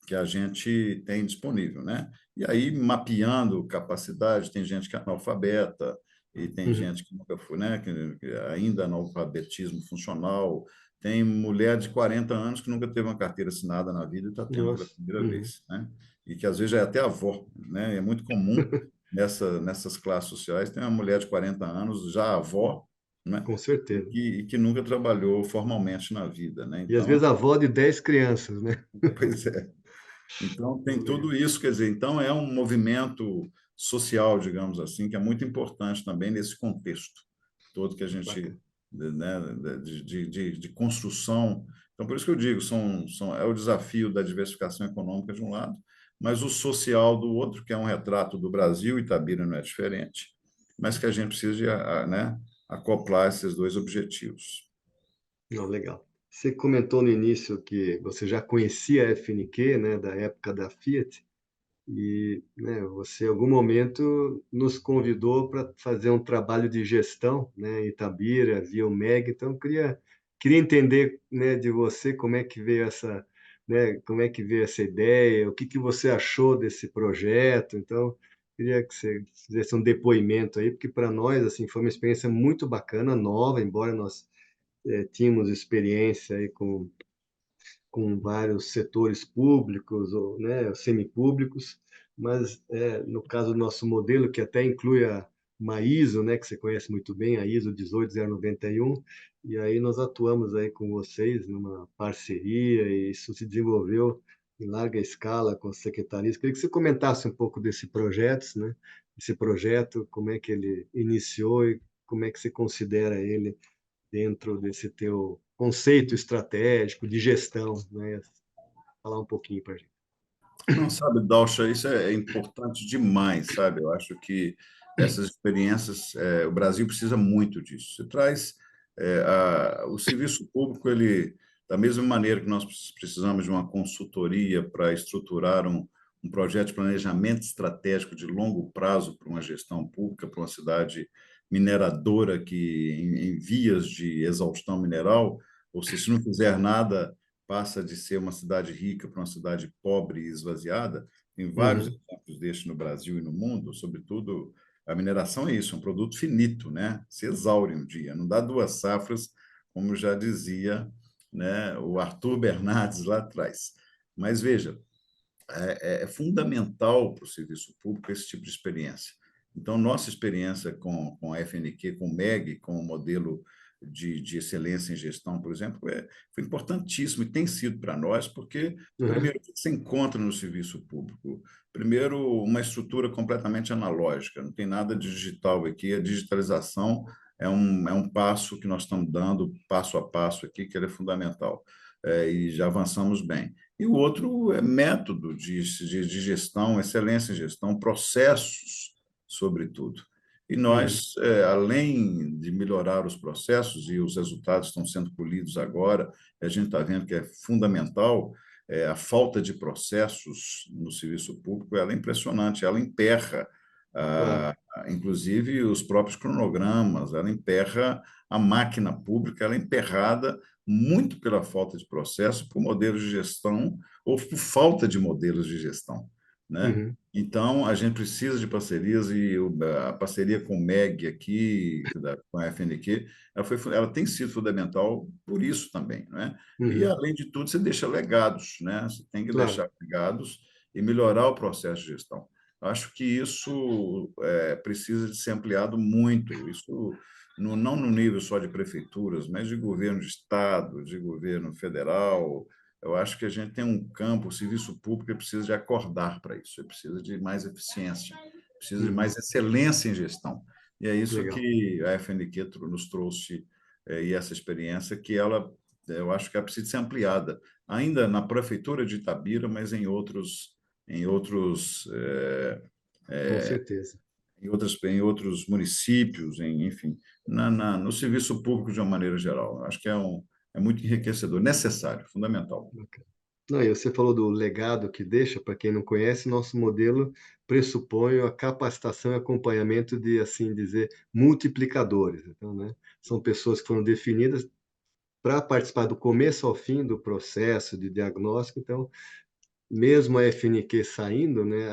que a gente tem disponível, né? E aí, mapeando capacidade, tem gente que é analfabeta, e tem Uhum. gente que nunca foi, né? Que ainda analfabetismo funcional, tem mulher de 40 anos que nunca teve uma carteira assinada na vida e está tendo pela Nossa. primeira Uhum. vez, né? E que às vezes já é até avó, né? É muito comum nessas classes sociais, tem uma mulher de 40 anos, já avó, né? Com E certeza. que nunca trabalhou formalmente na vida, né? E às vezes Então, a avó de 10 crianças, né? pois é. Então, tem Legal. tudo isso, quer dizer, então é um movimento social, digamos assim, que é muito importante também nesse contexto todo que a gente, Bacana. né, de construção. Então, por isso que eu digo, é o desafio da diversificação econômica de um lado, mas o social do outro, que é um retrato do Brasil, e Itabira não é diferente, mas que a gente precisa né, acoplar esses dois objetivos. Não, legal. Você comentou no início que você já conhecia a FNQ, né, da época da Fiat, e né, você, em algum momento, nos convidou para fazer um trabalho de gestão, né, em Itabira, via o MEG. Então, eu queria entender, né, de você como é que veio essa, né, como é que veio essa ideia, o que que você achou desse projeto. Então, queria que você fizesse um depoimento aí, porque para nós, assim, foi uma experiência muito bacana, nova, embora nós tínhamos experiência aí com vários setores públicos ou, né, semipúblicos, mas no caso do nosso modelo, que até inclui uma ISO, né, que você conhece muito bem, a ISO 18091, e aí nós atuamos aí com vocês numa parceria, e isso se desenvolveu em larga escala com as secretarias. Queria que você comentasse um pouco desse projeto, né? Esse projeto, como é que ele iniciou e como é que você considera ele dentro desse teu conceito estratégico de gestão, né? Falar um pouquinho para a gente. Não, sabe, Dalcha, isso é importante demais, sabe? Eu acho que essas experiências, o Brasil precisa muito disso. Você traz o serviço público, ele, da mesma maneira que nós precisamos de uma consultoria para estruturar um projeto de planejamento estratégico de longo prazo para uma gestão pública, para uma cidade mineradora que em vias de exaustão mineral, ou seja, se não fizer nada passa de ser uma cidade rica para uma cidade pobre e esvaziada. Tem vários Uhum, exemplos destes no Brasil e no mundo, sobretudo a mineração é isso, é um produto finito, né? Se exaure um dia, não dá duas safras, como já dizia, né, o Arthur Bernardes lá atrás. Mas veja, é fundamental para o serviço público esse tipo de experiência. Então, nossa experiência com a FNQ, com o MEG, com o modelo de excelência em gestão, por exemplo, foi importantíssimo e tem sido para nós, porque, uhum, primeiro, o que você encontra no serviço público? Primeiro, uma estrutura completamente analógica, não tem nada de digital aqui, a digitalização é um passo que nós estamos dando, passo a passo aqui, que ele é fundamental, e já avançamos bem. E o outro é método de gestão, excelência em gestão, processos, sobretudo. E uhum, nós, além de melhorar os processos, e os resultados estão sendo colhidos agora, a gente está vendo que é fundamental, a falta de processos no serviço público, ela é impressionante, ela emperra, claro. inclusive, os próprios cronogramas, ela emperra a máquina pública, ela é emperrada muito pela falta de processo, por modelos de gestão ou por falta de modelos de gestão, né? Uhum, Então, a gente precisa de parcerias e a parceria com o MEG aqui, com a FNQ, ela tem sido fundamental por isso também, né? E, uhum, além de tudo, você deixa legados, né? Você tem que claro. deixar legados e melhorar o processo de gestão. Acho que isso precisa de ser ampliado muito. Isso não no nível só de prefeituras, mas de governo de estado, de governo federal. Eu acho que a gente tem um campo, o serviço público precisa de acordar para isso, ele precisa de mais eficiência, precisa de Uhum, mais excelência em gestão. E é isso legal. que a FNQ nos trouxe, e essa experiência que eu acho que ela precisa ser ampliada, ainda na prefeitura de Itabira, mas em outros Com certeza. em outros municípios, enfim, no serviço público de uma maneira geral. Eu acho que é muito enriquecedor, necessário, fundamental. Bacana. Não, e você falou do legado que deixa, para quem não conhece, nosso modelo pressupõe a capacitação e acompanhamento de, assim dizer, multiplicadores. Então, né, são pessoas que foram definidas para participar do começo ao fim do processo de diagnóstico. Então, mesmo a FNQ saindo, né,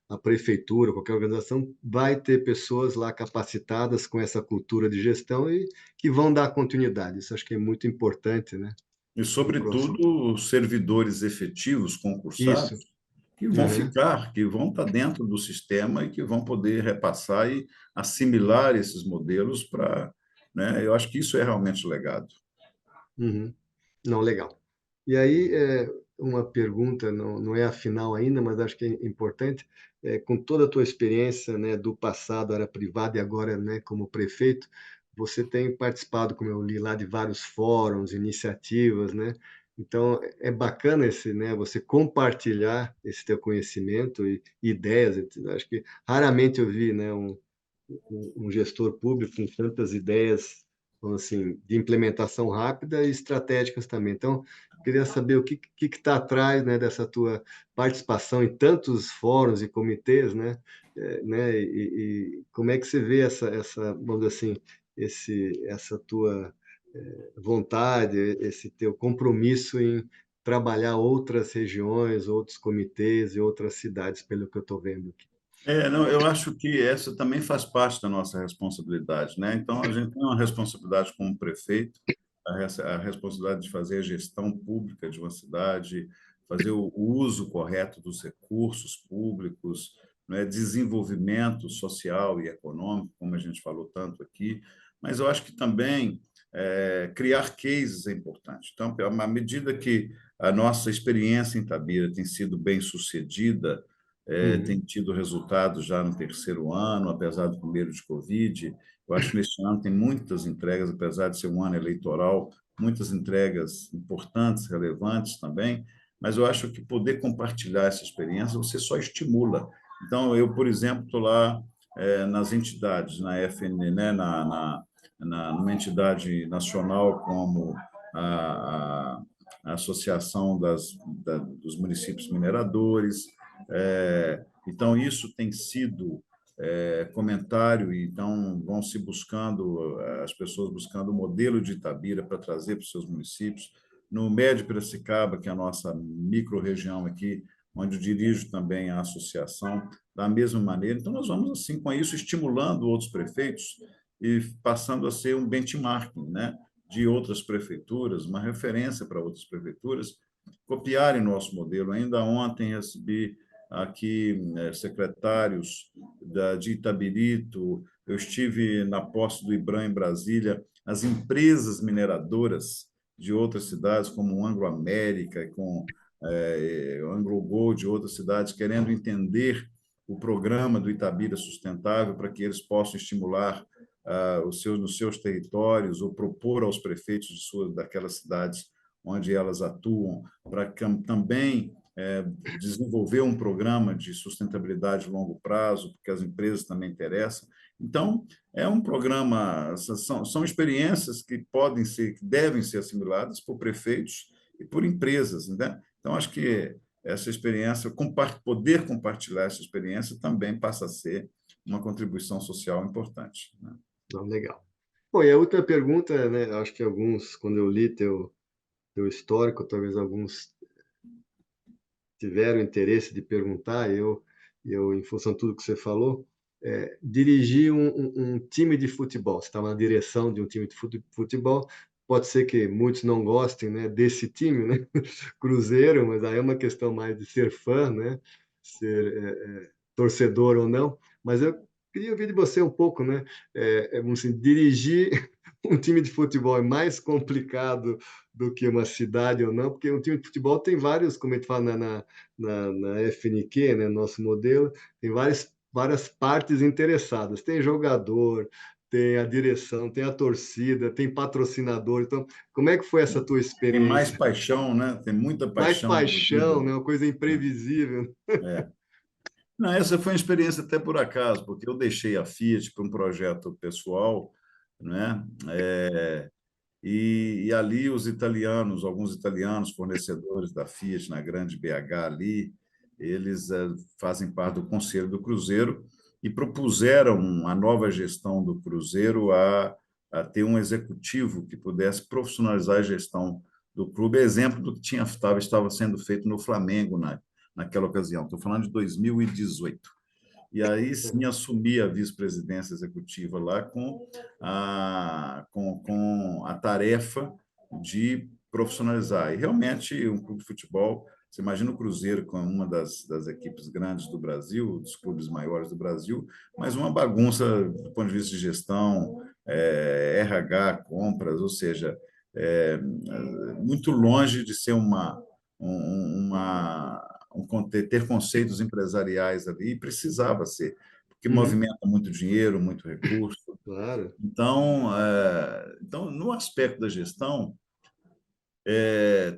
a prefeitura, qualquer organização, vai ter pessoas lá capacitadas com essa cultura de gestão e que vão dar continuidade. Isso acho que é muito importante, né, E, para o próximo. sobretudo, os servidores efetivos concursados Isso. que vão Uhum, ficar, que vão estar dentro do sistema e que vão poder repassar e assimilar esses modelos para, né? Eu acho que isso é realmente legado. uhum. Não, legal. E aí, uma pergunta, não é a final ainda, mas acho que é importante, com toda a tua experiência, né, do passado, área privada e agora, né, como prefeito, você tem participado, como eu li lá, de vários fóruns, iniciativas, né? Então, é bacana né, você compartilhar esse teu conhecimento e ideias. Acho que raramente eu vi, né, um gestor público com tantas ideias, então, assim, de implementação rápida e estratégicas também. Então, queria saber o que está atrás, né, dessa tua participação em tantos fóruns e comitês, né, e como é que você vê vamos dizer assim, essa tua vontade, esse teu compromisso em trabalhar outras regiões, outros comitês e outras cidades, pelo que eu estou vendo aqui. Não, eu acho que essa também faz parte da nossa responsabilidade, né? Então, a gente tem uma responsabilidade como prefeito, a responsabilidade de fazer a gestão pública de uma cidade, fazer o uso correto dos recursos públicos, não é, desenvolvimento social e econômico, como a gente falou tanto aqui, mas eu acho que também criar cases é importante. Então, à medida que a nossa experiência em Itabira tem sido bem sucedida, tem Uhum. tido resultados já no terceiro ano, apesar do primeiro de Covid. Eu acho que neste ano tem muitas entregas, apesar de ser um ano eleitoral, muitas entregas importantes, relevantes também, mas eu acho que poder compartilhar essa experiência, você só estimula. Então, eu, por exemplo, estou lá nas entidades, na FN, né, numa entidade nacional como a Associação dos Municípios Mineradores. Então, isso tem sido comentário, e então vão se buscando, as pessoas buscando o modelo de Itabira para trazer para os seus municípios. No Médio Piracicaba, que é a nossa micro-região aqui, onde eu dirijo também a associação, da mesma maneira. Então, nós vamos, assim, com isso, estimulando outros prefeitos e passando a ser um benchmarking, né, de outras prefeituras, uma referência para outras prefeituras copiarem nosso modelo. Ainda ontem recebi aqui secretários de Itabirito, eu estive na posse do IBRAM em Brasília, as empresas mineradoras de outras cidades, como o Anglo América, com o Anglo Gold, de outras cidades, querendo entender o programa do Itabira Sustentável para que eles possam estimular nos seus territórios ou propor aos prefeitos daquelas cidades onde elas atuam, para também desenvolver um programa de sustentabilidade de longo prazo, porque as empresas também interessam. Então, é um programa, são experiências que podem ser, que devem ser assimiladas por prefeitos e por empresas, né? Então, acho que essa experiência, poder compartilhar essa experiência também passa a ser uma contribuição social importante, né? Não, legal. Bom, e a outra pergunta, né, acho que alguns, quando eu li teu histórico, talvez alguns tiveram interesse de perguntar, eu em função de tudo que você falou, dirigi um time de futebol. Você estava na direção de um time de futebol. Pode ser que muitos não gostem, né, desse time, né, Cruzeiro, mas aí é uma questão mais de ser fã, né, ser torcedor ou não. Mas eu queria ouvir de você um pouco, né, vamos assim, dirigir um time de futebol é mais complicado do que uma cidade ou não, porque um time de futebol tem vários, como a gente fala na FNQ, né, nosso modelo, tem várias partes interessadas. Tem jogador, tem a direção, tem a torcida, tem patrocinador. Então, como é que foi essa tua Tem mais experiência? paixão, né? Tem muita Mais paixão paixão, envolvida, né? Uma coisa né? imprevisível. É. Não, essa foi uma experiência até por acaso, porque eu deixei a Fiat para um projeto pessoal, né? E ali os italianos, alguns italianos fornecedores da Fiat na Grande BH ali, eles fazem parte do Conselho do Cruzeiro e propuseram a nova gestão do Cruzeiro a ter um executivo que pudesse profissionalizar a gestão do clube, exemplo do que estava sendo feito no Flamengo naquela ocasião. Estou falando de 2018. E aí sim assumi a vice-presidência executiva lá com a tarefa de profissionalizar. E realmente um clube de futebol, você imagina o Cruzeiro com uma das equipes grandes do Brasil, dos clubes maiores do Brasil, mas uma bagunça do ponto de vista de gestão, RH, compras, ou seja, muito longe de ser ter conceitos empresariais ali, e precisava ser, porque Uhum, movimenta muito dinheiro, muito recurso. claro. Então, no aspecto da gestão,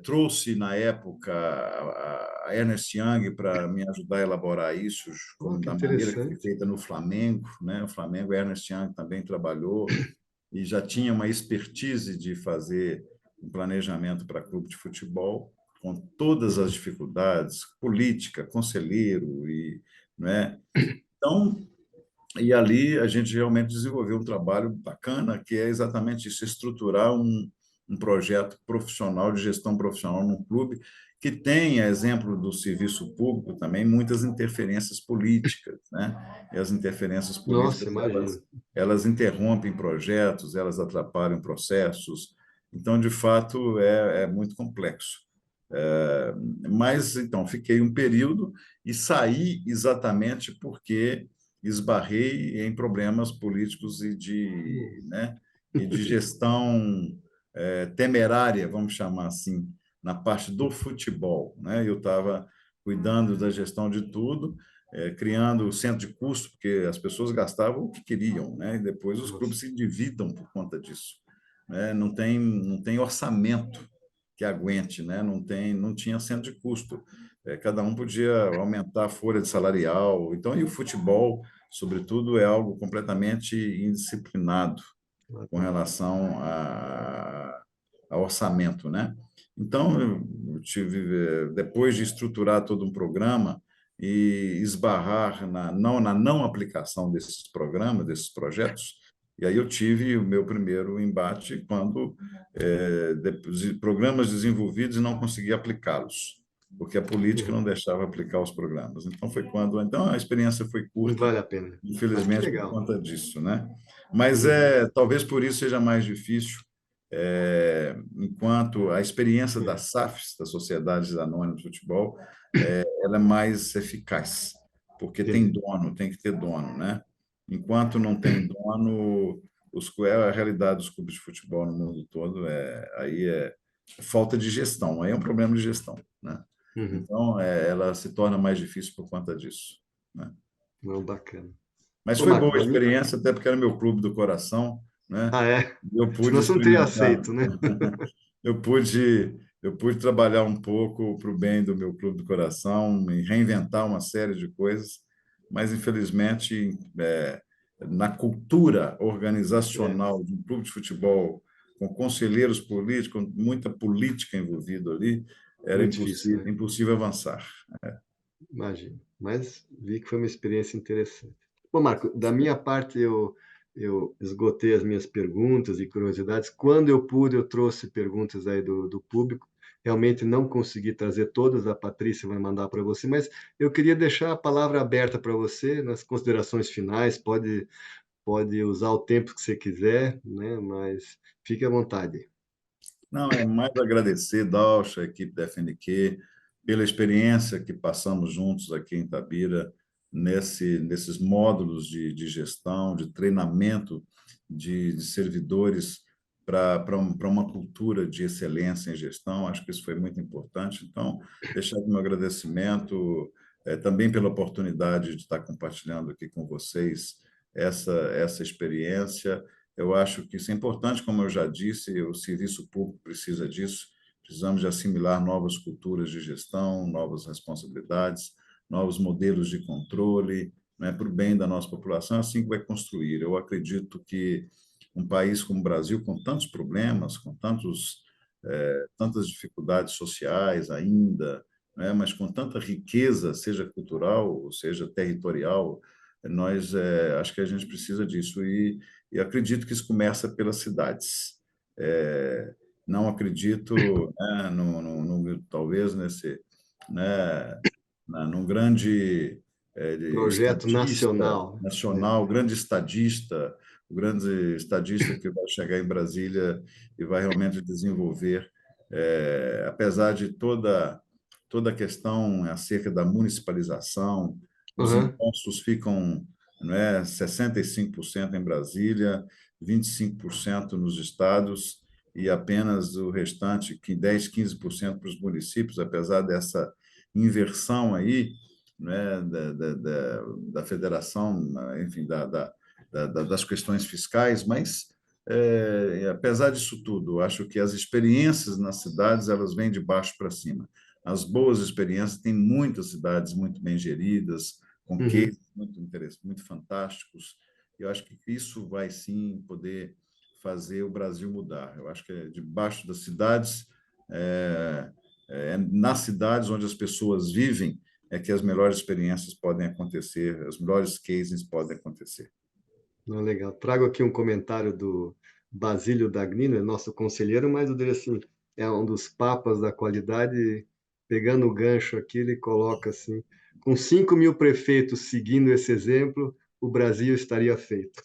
trouxe na época a Ernest Young para me ajudar a elaborar isso, Oh, como que da maneira que foi interessante. feita no Flamengo, né? O Flamengo, Ernest Young também trabalhou e já tinha uma expertise de fazer um planejamento para clube de futebol, com todas as dificuldades, política, conselheiro, né? Então, e ali a gente realmente desenvolveu um trabalho bacana, que é exatamente isso, estruturar um projeto profissional, de gestão profissional num clube, que tem, a exemplo do serviço público também, muitas interferências políticas, né? E as interferências Nossa, políticas, imagino. elas interrompem projetos, elas atrapalham processos. Então, de fato, é muito complexo. Mas, então, fiquei um período e saí exatamente porque esbarrei em problemas políticos né, e de gestão temerária, vamos chamar assim, na parte do futebol. Né? Eu estava cuidando da gestão de tudo, criando o centro de custo, porque as pessoas gastavam o que queriam, né? E depois os clubes Nossa, se endividam por conta disso. Né? Não tem orçamento que aguente, né? Não tinha centro de custo. Cada um podia aumentar a folha de salarial. Então, e o futebol, sobretudo, é algo completamente indisciplinado com relação a orçamento, né? Então, eu tive, depois de estruturar todo um programa e esbarrar na não aplicação desses programas, desses projetos, e aí eu tive o meu primeiro embate quando programas desenvolvidos e não conseguia aplicá-los, porque a política não deixava aplicar os programas. Então a experiência foi não curta, vale a pena. Mas que infelizmente por legal. conta disso, né? Mas Uhum. talvez por isso seja mais difícil, enquanto a experiência das SAFs, das Sociedades Anônimas de Futebol, ela é mais eficaz, porque tem Entendi. dono, tem que ter dono, né? Enquanto não tem dono, a realidade dos clubes de futebol no mundo todo aí é falta de gestão, aí é um problema de gestão, né? Uhum. Então, ela se torna mais difícil por conta disso, né? Não, bacana. Mas Ô, foi Marco, boa a experiência, até porque era meu clube do coração, né? Ah, é? Eu pude Senão você não teria experimentar, aceito, né? eu pude trabalhar um pouco para o bem do meu clube do coração e reinventar uma série de coisas, mas infelizmente na cultura É, organizacional de um clube de futebol com conselheiros políticos, com muita política envolvida ali, era muito difícil, impossível, né? impossível avançar. Imagino. Mas vi que foi uma experiência interessante. Bom, Marco, da minha parte, eu esgotei as minhas perguntas e curiosidades. Quando eu pude, eu trouxe perguntas aí do público. Realmente não consegui trazer todas, a Patrícia vai mandar para você, mas eu queria deixar a palavra aberta para você nas considerações finais. Pode usar o tempo que você quiser, né? Mas fique à vontade. Não, é mais agradecer, Dalcha, a equipe da FNQ, pela experiência que passamos juntos aqui em Itabira, nesses módulos de gestão, de treinamento de servidores para uma cultura de excelência em gestão. Acho que isso foi muito importante. Então, deixar o meu agradecimento também pela oportunidade de estar compartilhando aqui com vocês essa experiência. Eu acho que isso é importante, como eu já disse, o serviço público precisa disso. Precisamos de assimilar novas culturas de gestão, novas responsabilidades, novos modelos de controle, né, para o bem da nossa população, é assim que vai construir. Eu acredito que um país como o Brasil, com tantos problemas, com tantas dificuldades sociais ainda, né, mas com tanta riqueza, seja cultural, seja territorial, nós acho que a gente precisa disso. E acredito que isso começa pelas cidades. É, não acredito, né, talvez né, num grande Projeto estadista nacional, né? nacional, o grande estadista que vai chegar em Brasília e vai realmente desenvolver, apesar de toda a questão acerca da municipalização, os Uhum. impostos ficam, não é, 65% em Brasília, 25% nos estados e apenas o restante, que 10, 15% para os municípios, apesar dessa inversão aí, né, da federação, enfim, das questões fiscais, mas apesar disso tudo, acho que as experiências nas cidades elas vêm de baixo para cima. As boas experiências, tem muitas cidades muito bem geridas, com Uhum. cases muito interessantes, muito fantásticos. Eu acho que isso vai sim poder fazer o Brasil mudar. Eu acho que é debaixo das cidades, nas cidades onde as pessoas vivem, é que as melhores experiências podem acontecer, os melhores cases podem acontecer. Não, legal. Trago aqui um comentário do Basílio Dagnino, é nosso conselheiro, mas eu diria assim, é um dos papas da qualidade. Pegando o gancho aqui, ele coloca assim: com 5.000 prefeitos seguindo esse exemplo, o Brasil estaria feito.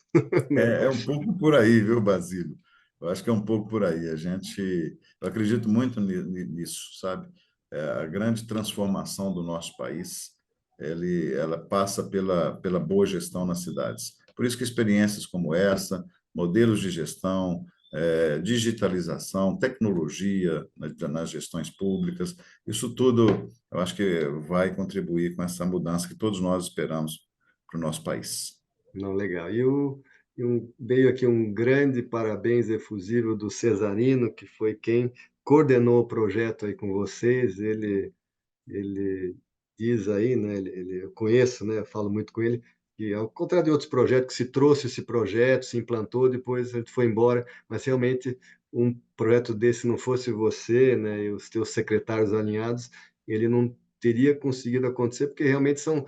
Né? É um pouco por aí, viu, Basílio? Eu acho que é um pouco por aí. Eu acredito muito nisso, sabe? A grande transformação do nosso país, ela passa pela boa gestão nas cidades. Por isso que experiências como essa, modelos de gestão, digitalização, tecnologia nas gestões públicas, isso tudo eu acho que vai contribuir com essa mudança que todos nós esperamos para o nosso país. Não, legal. Veio aqui um grande parabéns efusivo do Cesarino, que foi quem coordenou o projeto aí com vocês. Ele diz aí, né, eu conheço, né, eu falo muito com ele, que ao contrário de outros projetos, que se trouxe esse projeto, se implantou, depois ele foi embora, mas realmente um projeto desse não fosse você, né, e os teus secretários alinhados, ele não teria conseguido acontecer, porque realmente são,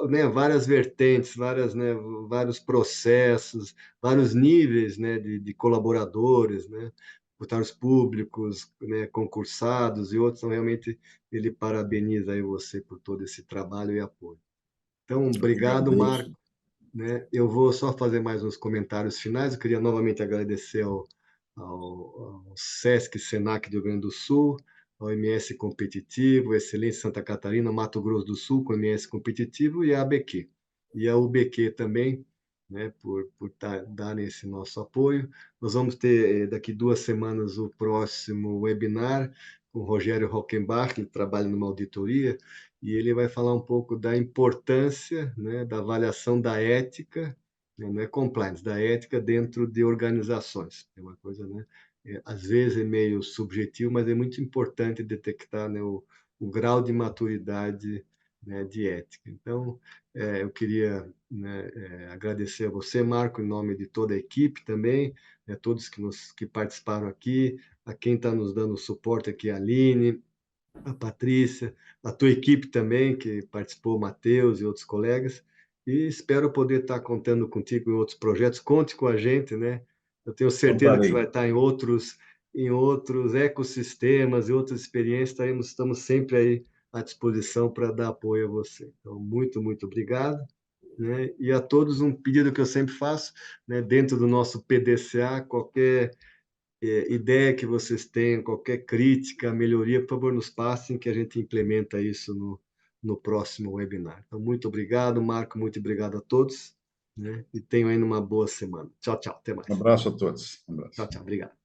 né, várias vertentes, né, vários processos, vários níveis, né, de colaboradores, né, funcionários públicos, né, concursados e outros, então realmente ele parabeniza aí você por todo esse trabalho e apoio. Então, Eu que obrigado, agradeço. Marco, né? Eu vou só fazer mais uns comentários finais. Eu queria novamente agradecer ao SESC Senac do Rio Grande do Sul, ao MS Competitivo, Excelência Santa Catarina, Mato Grosso do Sul, com MS Competitivo, e a ABQ. E a UBQ também, né, por dar esse nosso apoio. Nós vamos ter daqui 2 semanas o próximo webinar com o Rogério Rockenbach, que trabalha numa auditoria, e ele vai falar um pouco da importância, né, da avaliação da ética, né, não é compliance, da ética dentro de organizações. É uma coisa, né, às vezes é meio subjetivo, mas é muito importante detectar, né, o grau de maturidade, né, de ética. Então, eu queria, né, agradecer a você, Marco, em nome de toda a equipe também, né, todos que participaram aqui, a quem está nos dando suporte aqui, a Aline, a Patrícia, a tua equipe também, que participou, o Matheus e outros colegas, e espero poder estar contando contigo em outros projetos. Conte com a gente, né? Eu tenho certeza que você vai Contarei. estar em outros ecossistemas e outras experiências, estamos sempre aí à disposição para dar apoio a você. Então, muito, muito obrigado. Né? E a todos um pedido que eu sempre faço, né? Dentro do nosso PDCA, qualquer ideia que vocês tenham, qualquer crítica, melhoria, por favor, nos passem que a gente implementa isso no próximo webinar. Então, muito obrigado, Marco, muito obrigado a todos, né? E tenham ainda uma boa semana. Tchau, tchau, até Um mais. abraço a todos. Um Tchau, abraço. tchau, obrigado.